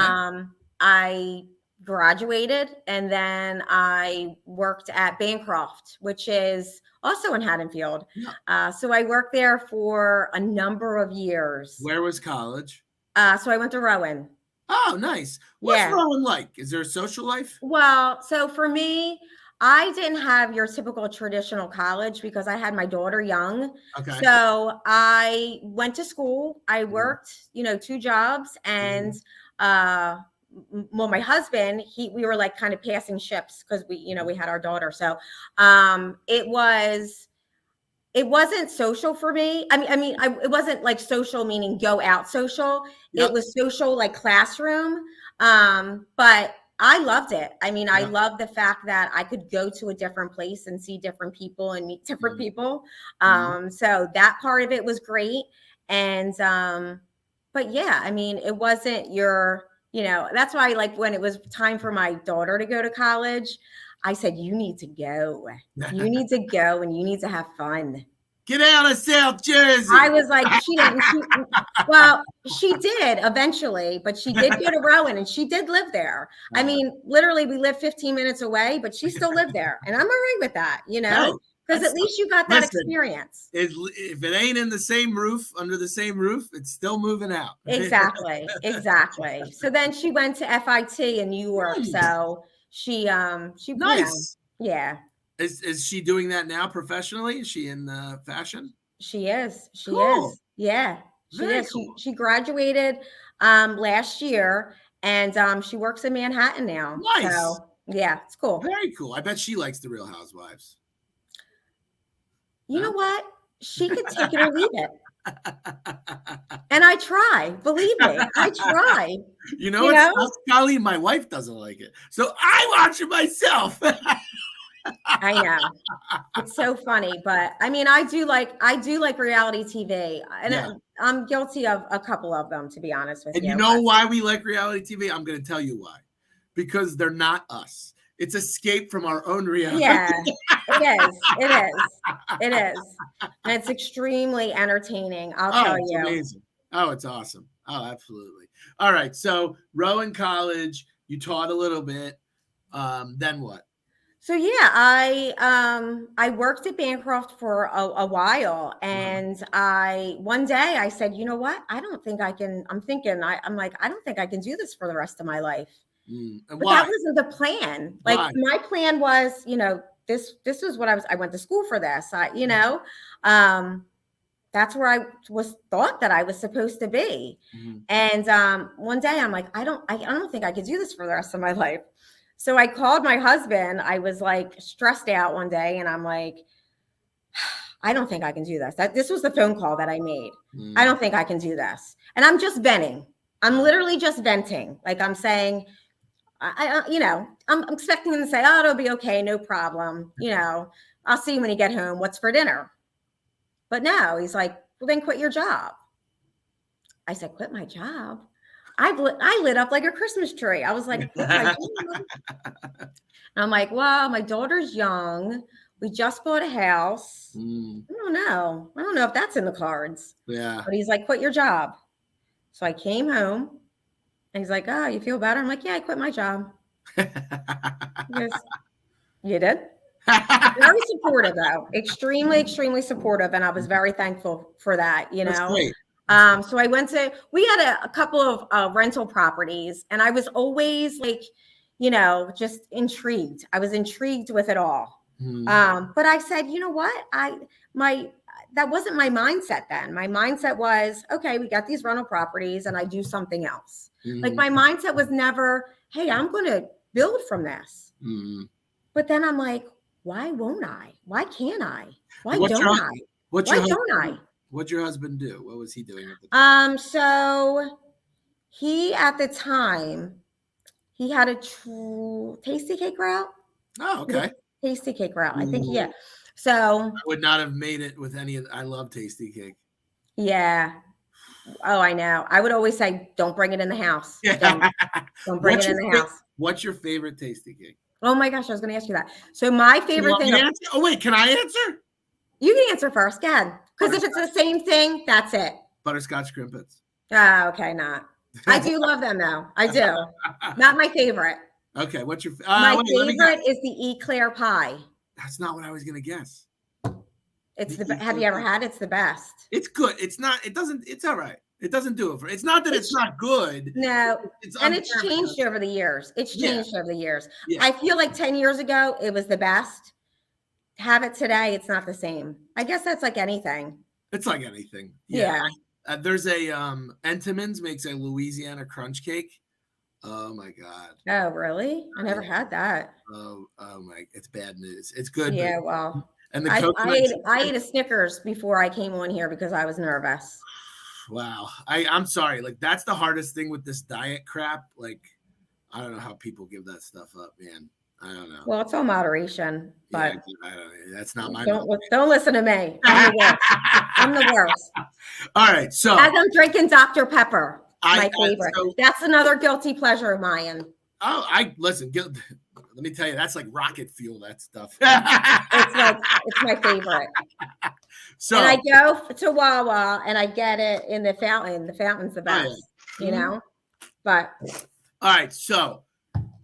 I graduated and then I worked at Bancroft, which is also in Haddonfield. Yeah. So I worked there for a number of years. Where was college? So I went to Rowan. Oh, nice. What's Rowan like? Is there a social life? Well, so for me, I didn't have your typical traditional college because I had my daughter young. Okay. So I went to school. I worked, 2 jobs, and my husband, we were like kind of passing ships because we had our daughter. So it wasn't social for me. It wasn't like social meaning go out social. Yep. It was social like classroom. But I loved it. I loved the fact that I could go to a different place and see different people and meet different people. So that part of it was great. And, but yeah, it wasn't that's why like when it was time for my daughter to go to college, I said, you need to go. You need to go and you need to have fun. Get out of South Jersey. I was like, she did eventually, but she did go to Rowan and she did live there. Literally we lived 15 minutes away, but she still lived there. And I'm all right with that, because at least you got that experience. If it ain't in the same roof, under the same roof, it's still moving out. Exactly. So then she went to FIT in New York. Nice. So she nice. Yeah. Is she doing that now professionally? Is she in fashion? She is. She is. Yeah. She is. Cool. She graduated last year and she works in Manhattan now. Nice. So yeah, it's cool. Very cool. I bet she likes the Real Housewives. You know what? She could take it or leave it. And I try, believe me, I try. Colleen, my wife doesn't like it. So I watch it myself. I know. It's so funny, but I do like reality TV, and I'm guilty of a couple of them, to be honest with you. And you know why we like reality TV? I'm going to tell you why. Because they're not us. It's escape from our own reality. Yeah, it is. And it's extremely entertaining, I'll tell you. It's amazing. Oh, it's awesome. Oh, absolutely. All right. So Rowan College, you taught a little bit. Then what? So yeah, I worked at Bancroft for a while, and one day I said, you know what? I don't think I can. I'm like, I don't think I can do this for the rest of my life. But that wasn't the plan. Like my plan was, this was what I went to school for this. That's where I was thought that I was supposed to be. And one day I'm like, I don't think I could do this for the rest of my life. So I called my husband. I was like stressed out one day, and I'm like, I don't think I can do this. This was the phone call that I made. I don't think I can do this. And I'm just venting. I'm literally just venting. Like I'm saying, I'm expecting him to say, oh, it'll be okay. No problem. I'll see you when you get home. What's for dinner? But no, he's like, well, then quit your job. I said, quit my job? I lit up like a Christmas tree. I was like, quit my job? And I'm like, well, my daughter's young. We just bought a house. I don't know if that's in the cards. Yeah. But he's like, quit your job. So I came home. And he's like, oh, you feel better? I'm like, yeah, I quit my job. He goes, you did? Very supportive, though. Extremely, extremely supportive. And I was very thankful for that, That's great. So we had a couple of rental properties, and I was always like, just intrigued. I was intrigued with it all. But I said, you know what? That wasn't my mindset then. My mindset was, okay, we got these rental properties and I do something else. Like my mindset was never, hey, I'm going to build from this. Mm. But then I'm like, why won't I? Why can't I? Why What's don't your I? what's Why your don't husband, I? what'd your husband do? What was he doing at the time? So he at the time he had a tasty cake route. Oh, He had okay. a tasty cake route. I think Ooh, So I would not have made it with any of. I love tasty cake. yeah. Oh, I know. I would always say, don't bring it in the house. Yeah. Don't bring it in the house. What's your favorite tasty cake? Oh my gosh, I was going to ask you that. So my You favorite want me thing. to answer? Oh wait, can I answer? You can answer first, go ahead. Because if it's the same thing, that's it. Butterscotch crimpets. Oh, okay, not. I do love them though. I do. Not my favorite. Okay, what's your My wait, let me guess. favorite is the eclair pie. That's not what I was gonna guess. It's have you ever had? It's the best. It's good. It's not. It doesn't. It's all right. It doesn't do it for. It's not that it's not good. No, and it's unfair changed because- over the years. It's changed over the years. Yeah. I feel like 10 years ago it was the best. Have it today, it's not the same. I guess that's like anything. It's like anything. Yeah. There's a Entenmann's makes a Louisiana crunch cake. Oh my god. Oh, really? I never had that. Oh my, it's bad news. It's good. Yeah, well, and the I ate a Snickers before I came on here because I was nervous. Wow. I'm sorry. Like that's the hardest thing with this diet crap. Like I don't know how people give that stuff up, man. I don't know. Well, it's all moderation, but I don't, that's not my. Don't listen to me. I'm the worst. I'm the worst. All right, so as I'm drinking Dr. Pepper, my favorite. That's another guilty pleasure of mine. Oh, listen. Let me tell you, that's like rocket fuel. That stuff. It's my favorite. So and I go to Wawa and I get it in the fountain. The fountain's the best, you know. But all right, so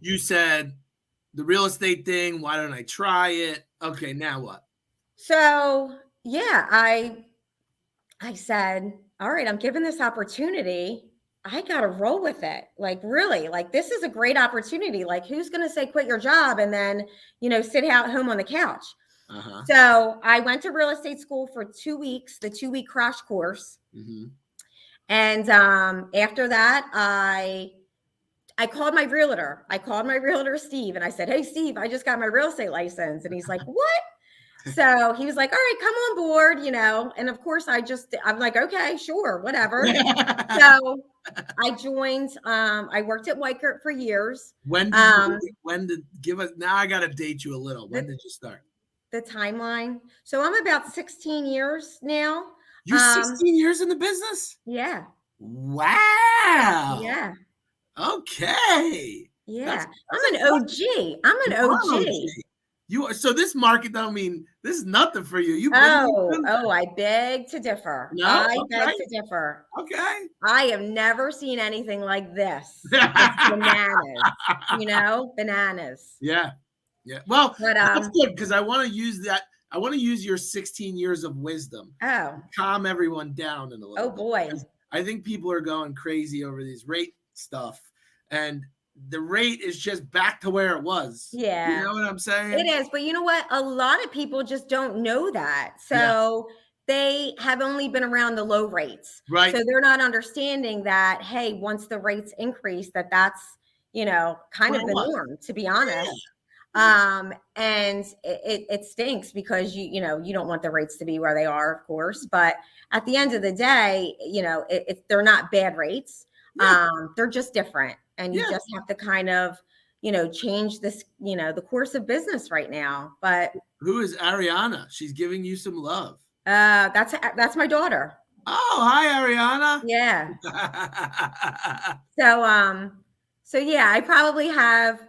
you said the real estate thing. Why don't I try it? Okay, now what? So yeah, I said, all right, I'm given this opportunity. I got to roll with it. Like, really, like, this is a great opportunity. Like, who's going to say quit your job and then, sit out home on the couch? Uh-huh. So I went to real estate school for 2 weeks, the 2-week crash course. Mm-hmm. And after that, I called my realtor. Steve, and I said, hey, Steve, I just got my real estate license. And he's like, what? So he was like, all right, come on board, and of course I'm like, okay, sure, whatever. So I joined, I worked at Weichert for years. Now I got to date you a little. When did you start? The timeline. So I'm about 16 years now. You're 16 years in the business? Yeah. Wow. Yeah. Okay. Yeah. I'm an OG. You are, so this market, though, this is nothing for you. I beg to differ. No? I beg to differ. Okay. I have never seen anything like this. It's bananas, bananas. Yeah. Yeah. Well, that's good because I want to use that. I want to use your 16 years of wisdom. To calm everyone down in a little bit. Boy. I think people are going crazy over these rate stuff. And the rate is just back to where it was. Yeah. You know what I'm saying? It is. But you know what? A lot of people just don't know that. So they have only been around the low rates. Right. So they're not understanding that, hey, once the rates increase, that's, kind of the norm, to be honest. Yeah. And it stinks because you don't want the rates to be where they are, of course. But at the end of the day, they're not bad rates. Yeah. They're just different. And you just have to kind of, change this, the course of business right now. But who is Ariana? She's giving you some love. That's my daughter. Oh, hi, Ariana. Yeah. So yeah, I probably have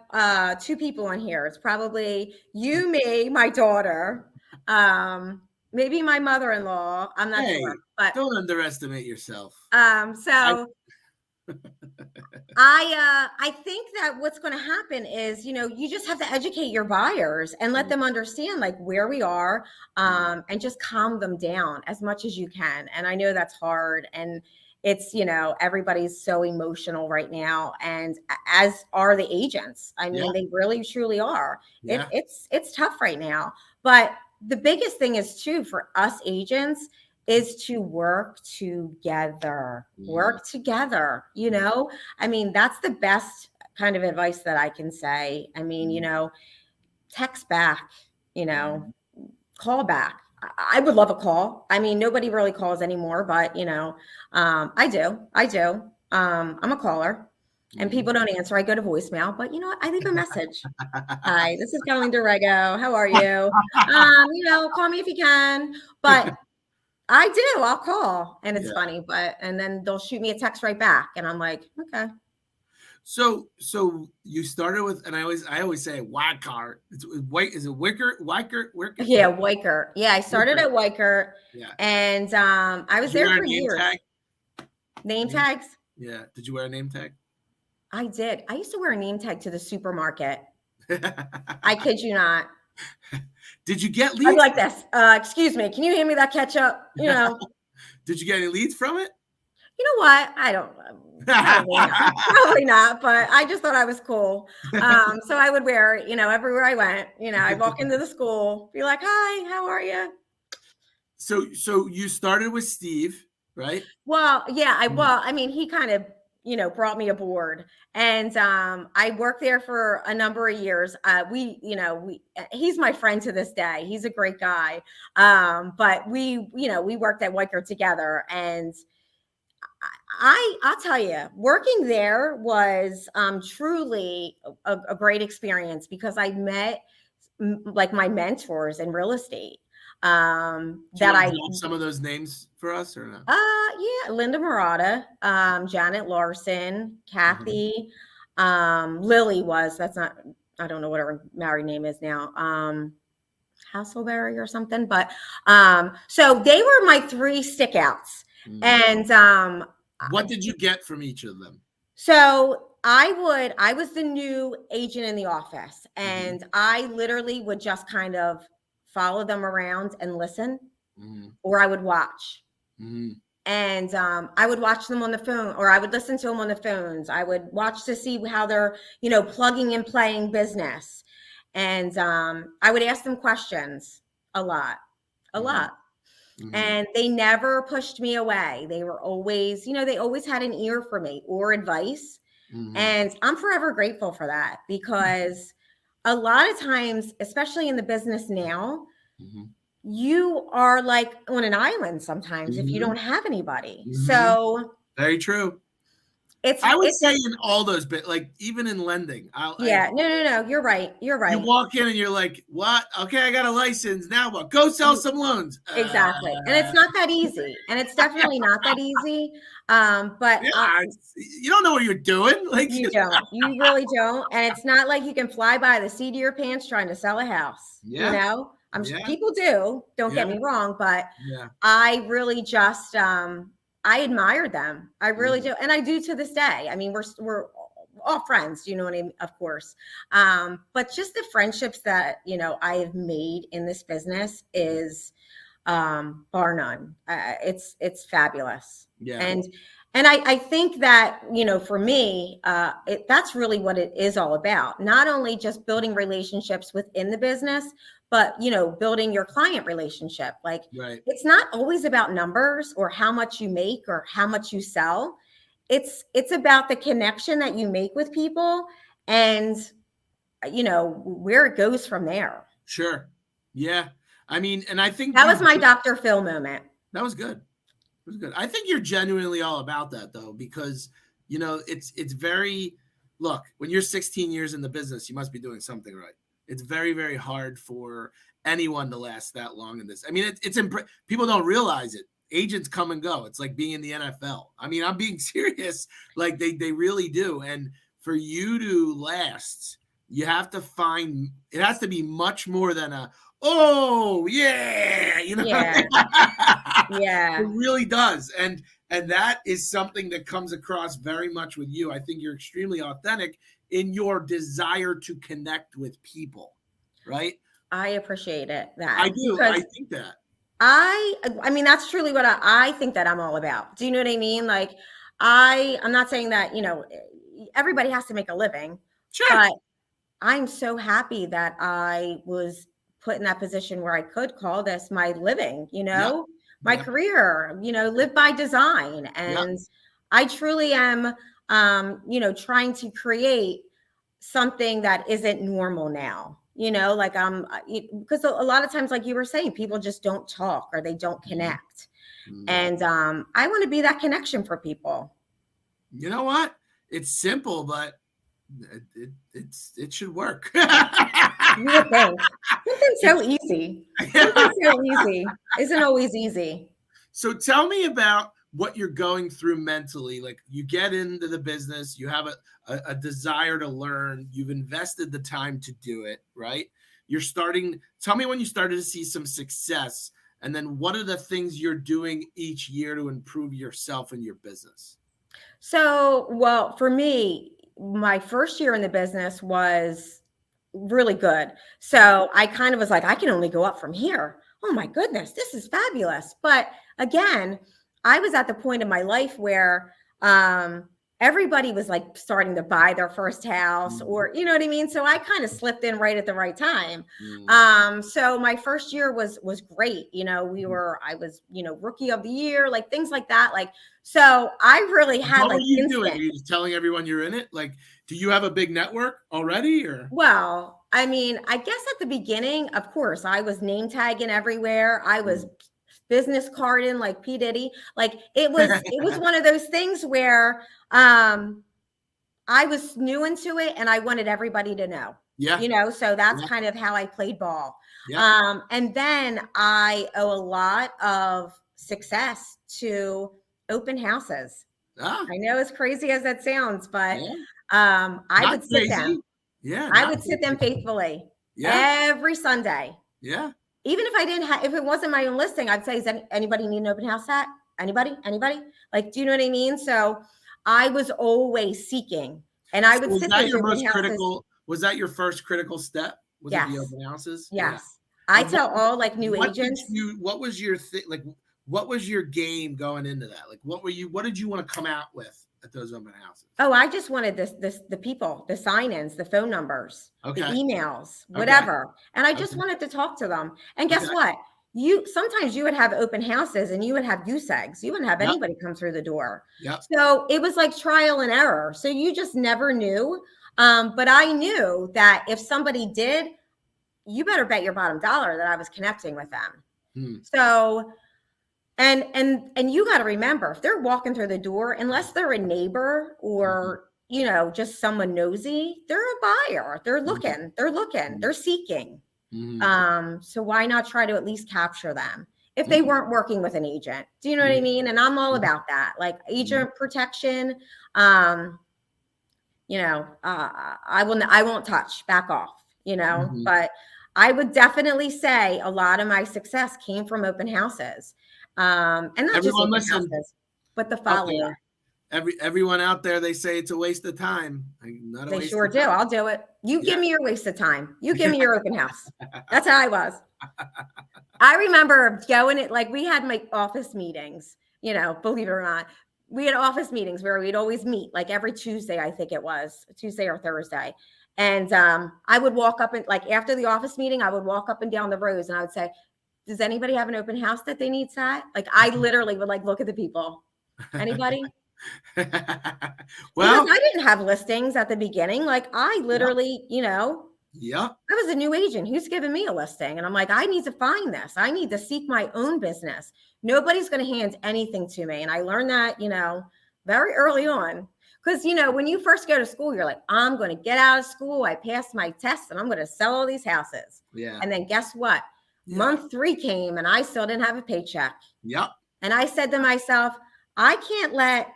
2 people in here. It's probably you, me, my daughter, maybe my mother-in-law. I'm not sure. But don't underestimate yourself. I think that what's going to happen is, you just have to educate your buyers and let them understand like where we are, and just calm them down as much as you can. And I know that's hard, and it's, everybody's so emotional right now, and as are the agents. I mean, they really truly are. Yeah. It's tough right now, but the biggest thing is too, for us agents, is to work together. I mean, that's the best kind of advice that I can say. I mean, text back, call back. I would love a call. I mean, nobody really calls anymore, but I do. I'm a caller, and people don't answer. I go to voicemail, but you know what? I leave a message. Hi, this is Colleen Dorigo. How are you? Call me if you can. But I do. I'll call, and it's funny. And then they'll shoot me a text right back, and I'm like, okay. So you started with, and I always say Wiker. It's white. Is it Wicker? Yeah, Wiker. Yeah, I started at Wiker. Yeah. And I was there for years. Tag? Name tags? Yeah. Did you wear a name tag? I did. I used to wear a name tag to the supermarket. I kid you not. Did you get leads? I'm like this. Excuse me. Can you hand me that ketchup? Did you get any leads from it? You know what? I don't probably not, but I just thought I was cool. So I would wear, everywhere I went, I'd walk into the school, be like, hi, how are you? So you started with Steve, right? Well, yeah, I mean, he kind of, brought me aboard, and I worked there for a number of years. He's my friend to this day. He's a great guy. But we worked at Wiker together, and I'll tell you, working there was truly a great experience, because I met like my mentors in real estate. Some of those names for us or not? Yeah, Linda Murata, Janet Larson, Kathy, Lily I don't know what her married name is now. Hasselberry or something, but so they were my three stickouts. And what did you get from each of them? So I was the new agent in the office, and I literally would just kind of follow them around and listen, or I would watch. And I would watch them on the phone, or I would listen to them on the phones. I would watch to see how they're, plugging and playing business. And I would ask them questions a lot. And they never pushed me away. They were always, they always had an ear for me or advice. And I'm forever grateful for that, because a lot of times, especially in the business now, you are like on an island sometimes if you don't have anybody. So very true. I would say in all those bits, like even in lending. No, you're right. You're right. You walk in and you're like, what? Okay, I got a license. Now what? Go sell some loans. Exactly. And it's not that easy. And it's definitely not that easy. But you don't know what you're doing. Like you don't. You really don't. And it's not like you can fly by the seat of your pants trying to sell a house. I'm sure people do. Don't get me wrong, but I really just I admire them. I really do. And I do to this day. I mean, we're all friends, you know what I mean? Of course. But just the friendships that, I have made in this business is bar none. It's fabulous. Yeah. And I think that, for me, that's really what it is all about. Not only just building relationships within the business, but, building your client relationship. Like, It's not always about numbers or how much you make or how much you sell. It's about the connection that you make with people and, where it goes from there. Sure. Yeah. I mean, and I think that was my Dr. Phil moment. That was good. It was good. I think you're genuinely all about that, though, because, it's very, look, when you're 16 years in the business, you must be doing something right. It's very, very hard for anyone to last that long in this. I mean, people don't realize it. Agents come and go. It's like being in the NFL. I mean, I'm being serious. Like they really do. And for you to last, you have to it has to be much more than yeah. Yeah. It really does. And that is something that comes across very much with you. I think you're extremely authentic in your desire to connect with people, right? I appreciate it. I do. I think that. I mean, that's truly what I think that I'm all about. Do you know what I mean? Like, I'm not saying that, everybody has to make a living. Sure. But I'm so happy that I was put in that position where I could call this my living, my career, live by design. And I truly am, trying to create something that isn't normal now. Like because a lot of times, like you were saying, people just don't talk or they don't connect. And I want to be that connection for people. You know what? It's simple, but it should work. You would think. Something so easy. Something so easy isn't always easy. So tell me about what you're going through mentally. Like, you get into the business, you have a desire to learn, you've invested the time to do it, right? Tell me when you started to see some success, and then what are the things you're doing each year to improve yourself and your business? So, well, for me, my first year in the business was really good. So I kind of was like, I can only go up from here. Oh my goodness, this is fabulous. But again, I was at the point in my life where everybody was like starting to buy their first house, or you know what I mean? So I kind of slipped in right at the right time. So my first year was great. I was, rookie of the year, like things like that. Like, so I really had what like were you doing? Were you just telling everyone you're in it? Like, do you have a big network already, or? Well, I mean, I guess at the beginning, of course, I was name tagging everywhere. I was business carding like P. Diddy. Like it was one of those things where I was new into it and I wanted everybody to know. Yeah. So that's kind of how I played ball. Yeah. And then I owe a lot of success to open houses. I know, as crazy as that sounds, but I would sit them. Yeah. I would sit them faithfully every Sunday. Yeah. Even if I didn't have, if it wasn't my own listing, I'd say, anybody need an open house hat? Anybody? Like, do you know what I mean? So I was always seeking, and I would sit those open houses. Was that your first critical step? Was it the open houses? Yes. I tell all like new agents. What was your like? What was your game going into that? Like, what did you want to come out with at those open houses? Oh, I just wanted the people, the sign-ins, the phone numbers, the emails, whatever. And I just wanted to talk to them. And guess what? Sometimes you would have open houses and you would have goose eggs. You wouldn't have anybody come through the door. So it was like trial and error. So you just never knew. But I knew that if somebody did, you better bet your bottom dollar that I was connecting with them. So, and you got to remember, if they're walking through the door, unless they're a neighbor or, just someone nosy, they're a buyer. They're looking, they're seeking. So why not try to at least capture them if they weren't working with an agent? Do you know what I mean? And I'm all about that, like agent protection. I won't touch, back off, but I would definitely say a lot of my success came from open houses. And not just open houses, but the follow-up. Everyone out there, they say it's a waste of time. They sure do. I'll do it. You give me your waste of time. You give me your open house. That's how I was. I remember going it, like we had my office meetings, believe it or not. We had office meetings where we'd always meet like every Tuesday, I think it was Tuesday or Thursday. And I would walk up and like after the office meeting, I would walk up and down the rows and I would say, does anybody have an open house that they need sat? Like I literally would like look at the people. Anybody? Well, because I didn't have listings at the beginning. Like I literally, I was a new agent. Who's giving me a listing? And I'm like, I need to find this. I need to seek my own business. Nobody's going to hand anything to me. And I learned that, very early on. Because, when you first go to school, you're like, I'm going to get out of school. I passed my test and I'm going to sell all these houses. Yeah. And then guess what? Month 3 came and I still didn't have a paycheck. Yep. And I said to myself, I can't let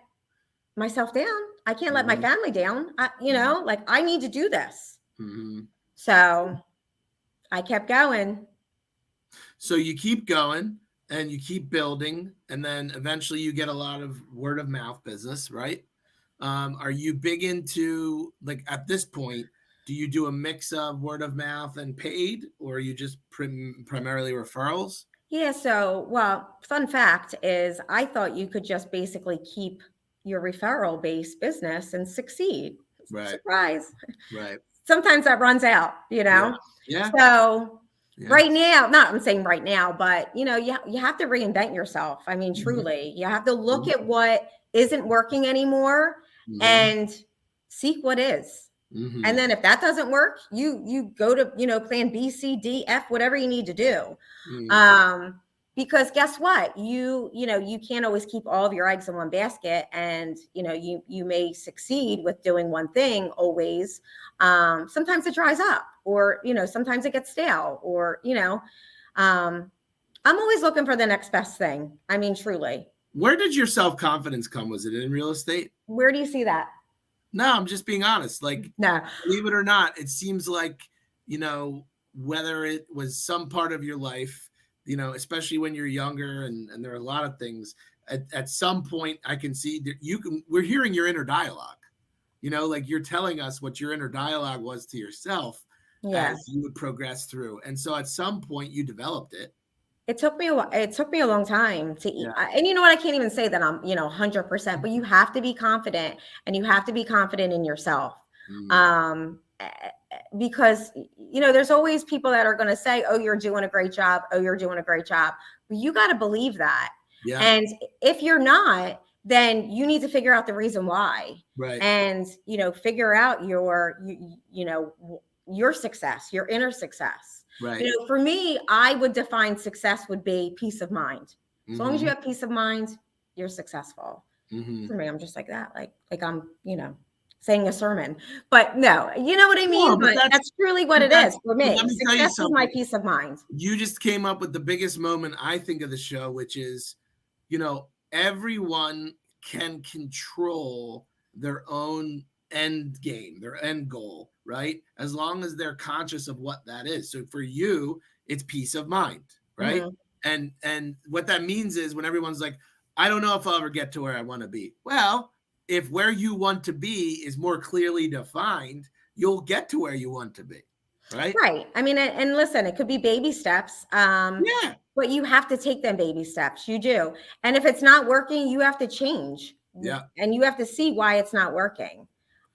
myself down. I can't let my family down. Like I need to do this. So I kept going. So you keep going and you keep building, and then eventually you get a lot of word of mouth business, right? Are you big into, like, at this point, do you do a mix of word of mouth and paid, or are you just primarily referrals? Yeah. So, well, fun fact is I thought you could just basically keep your referral based business and succeed. Right. Surprise. Right. Sometimes that runs out, Yeah. So right now, I'm saying right now, but you have to reinvent yourself. I mean, truly, you have to look at what isn't working anymore and seek what is. Mm-hmm. And then if that doesn't work, you go to, plan B, C, D, F, whatever you need to do. Because guess what? You can't always keep all of your eggs in one basket, and you may succeed with doing one thing always. Sometimes it dries up, or sometimes it gets stale, or I'm always looking for the next best thing. I mean, truly. Where did your self-confidence come? Was it in real estate? Where do you see that? No, I'm just being honest. Like, no, believe it or not, it seems like, whether it was some part of your life, especially when you're younger, and there are a lot of things at some point I can see that we're hearing your inner dialogue, like you're telling us what your inner dialogue was to yourself as you would progress through. And so at some point you developed it. It took me a long time to eat. And you know what? I can't even say that I'm, 100%, but you have to be confident, and you have to be confident in yourself. Because, there's always people that are going to say, oh, you're doing a great job. Oh, you're doing a great job. But you got to believe that. Yeah. And if you're not, then you need to figure out the reason why. Right. And, figure out your success, your inner success. Right. For me, I would define success would be peace of mind. As long as you have peace of mind, you're successful. For me, I'm just like that. Like I'm, saying a sermon, but no, you know what I mean? But that's truly what it is for me. Success is my peace of mind. You just came up with the biggest moment, I think, of the show, which is, everyone can control their own end game, their end goal, right? As long as they're conscious of what that is. So for you, it's peace of mind, right? And what that means is when everyone's like, I don't know if I'll ever get to where I want to be. Well, if where you want to be is more clearly defined, you'll get to where you want to be, right? Right. I mean, and listen, it could be baby steps. But you have to take them baby steps. You do. And if it's not working, you have to change. Yeah. And you have to see why it's not working.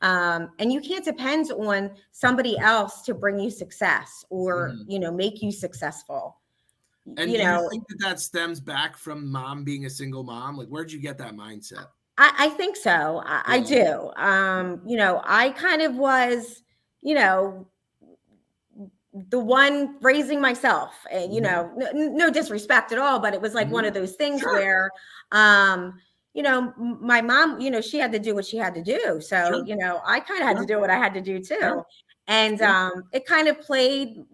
And you can't depend on somebody else to bring you success or, make you successful. And do you think that stems back from mom being a single mom? Like, where'd you get that mindset? I think so. I do. I kind of was, the one raising myself, no disrespect at all, but it was like one of those things where, my mom, she had to do what she had to do. So, I kind of had to do what I had to do too. And it kind of played,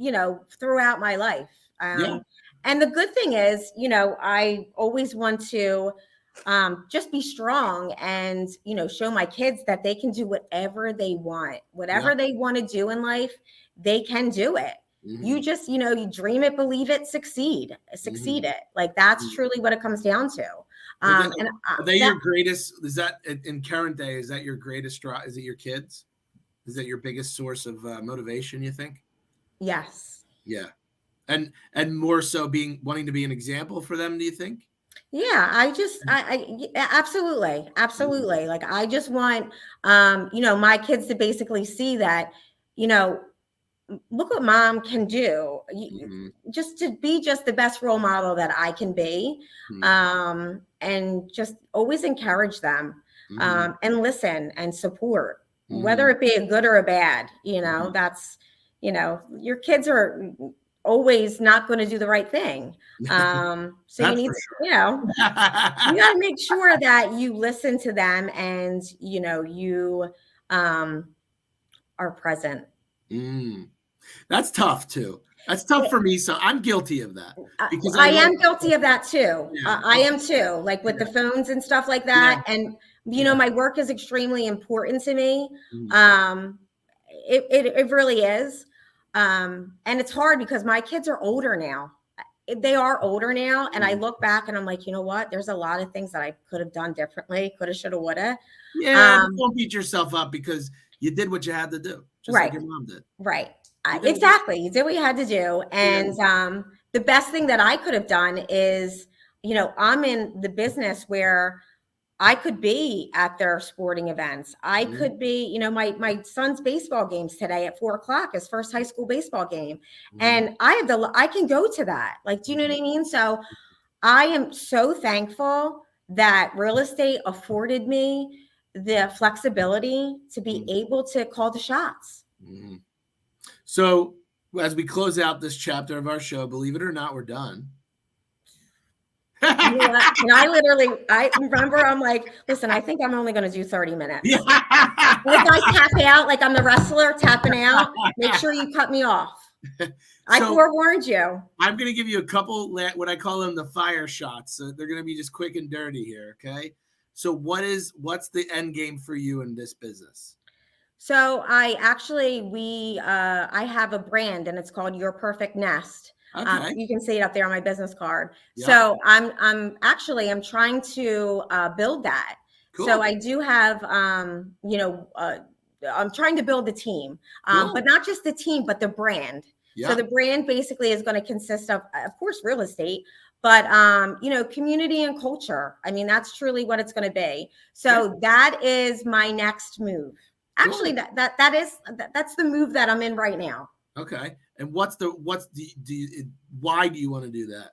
throughout my life. And the good thing is, I always want to just be strong and, show my kids that they can do whatever they want, whatever they want to do in life, they can do it. You just, you dream it, believe it, succeed it. Like that's truly what it comes down to. Are they your greatest? Is that in current day? Is that your greatest? Is it your kids? Is that your biggest source of motivation? You think? Yes. Yeah, and more so wanting to be an example for them. Do you think? Yeah, I absolutely. Like I just want, my kids to basically see that, look what mom can do, just to be just the best role model that I can be, and just always encourage them, and listen and support, whether it be a good or a bad, that's, your kids are always not going to do the right thing. So you need, you got to make sure that you listen to them and, you are present. That's tough too. That's tough for me. So I'm guilty of that because I am guilty of that too. I am too, like with the phones and stuff like that. And, my work is extremely important to me. It really is. And it's hard because my kids are older now. They are older now. And I look back and I'm like, you know what? There's a lot of things that I could have done differently. Coulda, shoulda, woulda. Yeah. Don't beat yourself up because you did what you had to do. Just like your mom did. Right. Exactly. You did what you had to do. And the best thing that I could have done is, I'm in the business where I could be at their sporting events. I could be, my son's baseball games today at 4:00, his first high school baseball game. And I can go to that. Like, do you know what I mean? So I am so thankful that real estate afforded me the flexibility to be able to call the shots. Mm-hmm. So as we close out this chapter of our show, believe it or not, we're done. You know what? And I remember I'm like, listen, I think I'm only going to do 30 minutes. Yeah. Like I tap out, like I'm the wrestler tapping out. Make sure you cut me off. I forewarned you. I'm going to give you a couple, what I call them the fire shots. So they're going to be just quick and dirty here. Okay. So what's the end game for you in this business? So I have a brand and it's called Your Perfect Nest. Okay. You can see it up there on my business card. Yeah. So I'm trying to build that. Cool. So I do have, I'm trying to build the team, cool. But not just the team, but the brand. Yeah. So the brand basically is going to consist of course, real estate, but, community and culture. I mean, that's truly what it's going to be. So that is my next move. Actually, cool. That's the move that I'm in right now. Okay. And why do you want to do that?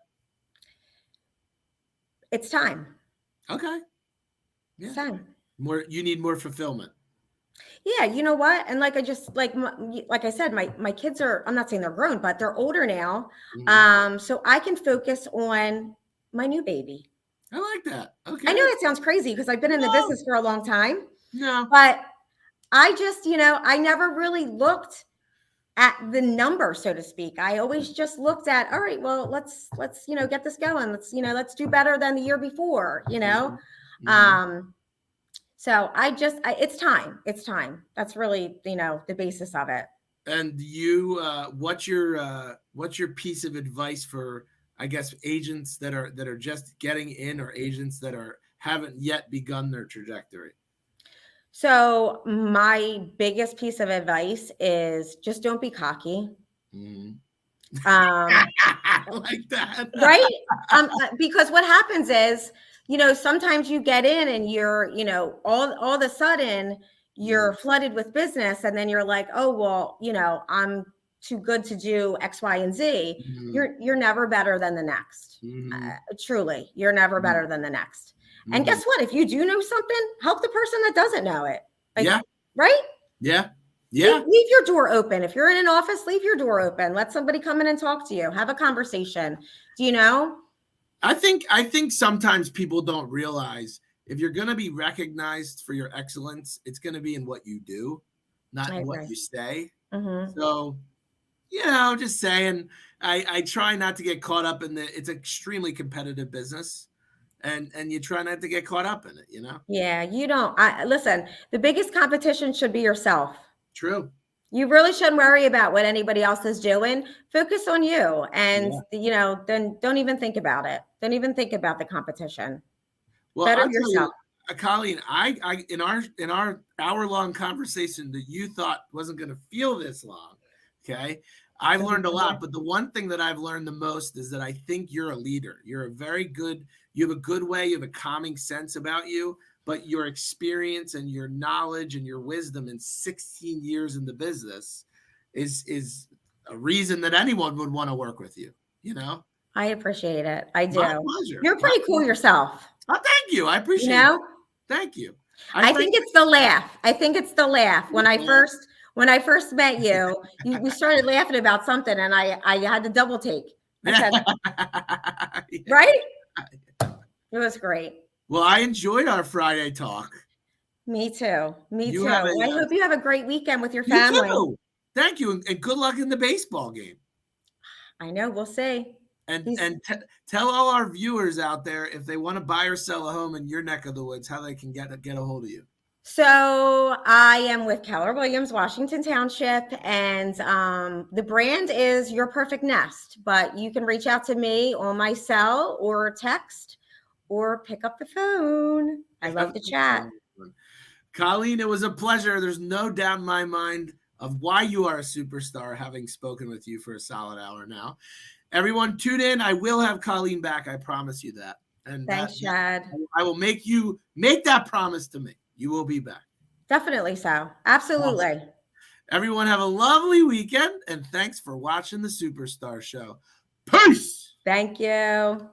It's time. Okay. Yeah. It's time. You need more fulfillment. Yeah. You know what? And like I said, my kids I'm not saying they're grown, but they're older now. Mm-hmm. So I can focus on my new baby. I like that. Okay. I know that sounds crazy because I've been in the business for a long time. No. But I just, I never really looked at the number, so to speak. I always just looked at, all right, well, let's, get this going. Let's do better than the year before, Mm-hmm. So it's time. It's time. That's really, the basis of it. And you, what's your piece of advice for, I guess, agents that are just getting in or agents that haven't yet begun their trajectory? So my biggest piece of advice is just don't be cocky. Mm. I like that. Right? Because what happens is, sometimes you get in and you're, all of a sudden you're flooded with business and then you're like, oh, well, I'm too good to do X, Y, and Z. Mm-hmm. You're never better than the next. Mm-hmm. Truly, you're never better than the next. And guess what? If you do know something, help the person that doesn't know it. Yeah. Right? Yeah. Yeah. Leave your door open. If you're in an office, leave your door open. Let somebody come in and talk to you. Have a conversation. Do you know? I think sometimes people don't realize if you're going to be recognized for your excellence, it's going to be in what you do, not in what you say. Mm-hmm. So, just saying, I try not to get caught up in it's an extremely competitive business. And you try not to get caught up in it, Yeah, you don't. Listen, the biggest competition should be yourself. True. You really shouldn't worry about what anybody else is doing. Focus on you. And, then don't even think about it. Don't even think about the competition. Well, better yourself. Colleen, I in our hour-long conversation that you thought wasn't going to feel this long, okay? I've learned a lot, but the one thing that I've learned the most is that I think you're a leader. You have a good way, you have a calming sense about you, but your experience and your knowledge and your wisdom in 16 years in the business is a reason that anyone would want to work with you, I appreciate it. I do. My pleasure. You're pretty cool yourself. Oh, thank you. I appreciate it. Thank you. I think it's the laugh. When I first met you, we started laughing about something and I had to double take. Said, right? It was great. Well, I enjoyed our Friday talk. Me too. I hope you have a great weekend with your family. You too. Thank you. And good luck in the baseball game. I know. We'll see. And tell all our viewers out there if they want to buy or sell a home in your neck of the woods, how they can get a hold of you. So I am with Keller Williams, Washington Township, and the brand is Your Perfect Nest. But you can reach out to me on my cell or text or pick up the phone. I love to chat. Colleen, it was a pleasure. There's no doubt in my mind of why you are a superstar, having spoken with you for a solid hour now. Everyone, tune in. I will have Colleen back. I promise you that. And thanks, Chad. I will make you make that promise to me. You will be back. Definitely so. Absolutely. Awesome. Everyone have a lovely weekend, and thanks for watching the Superstar Show. Peace. Thank you.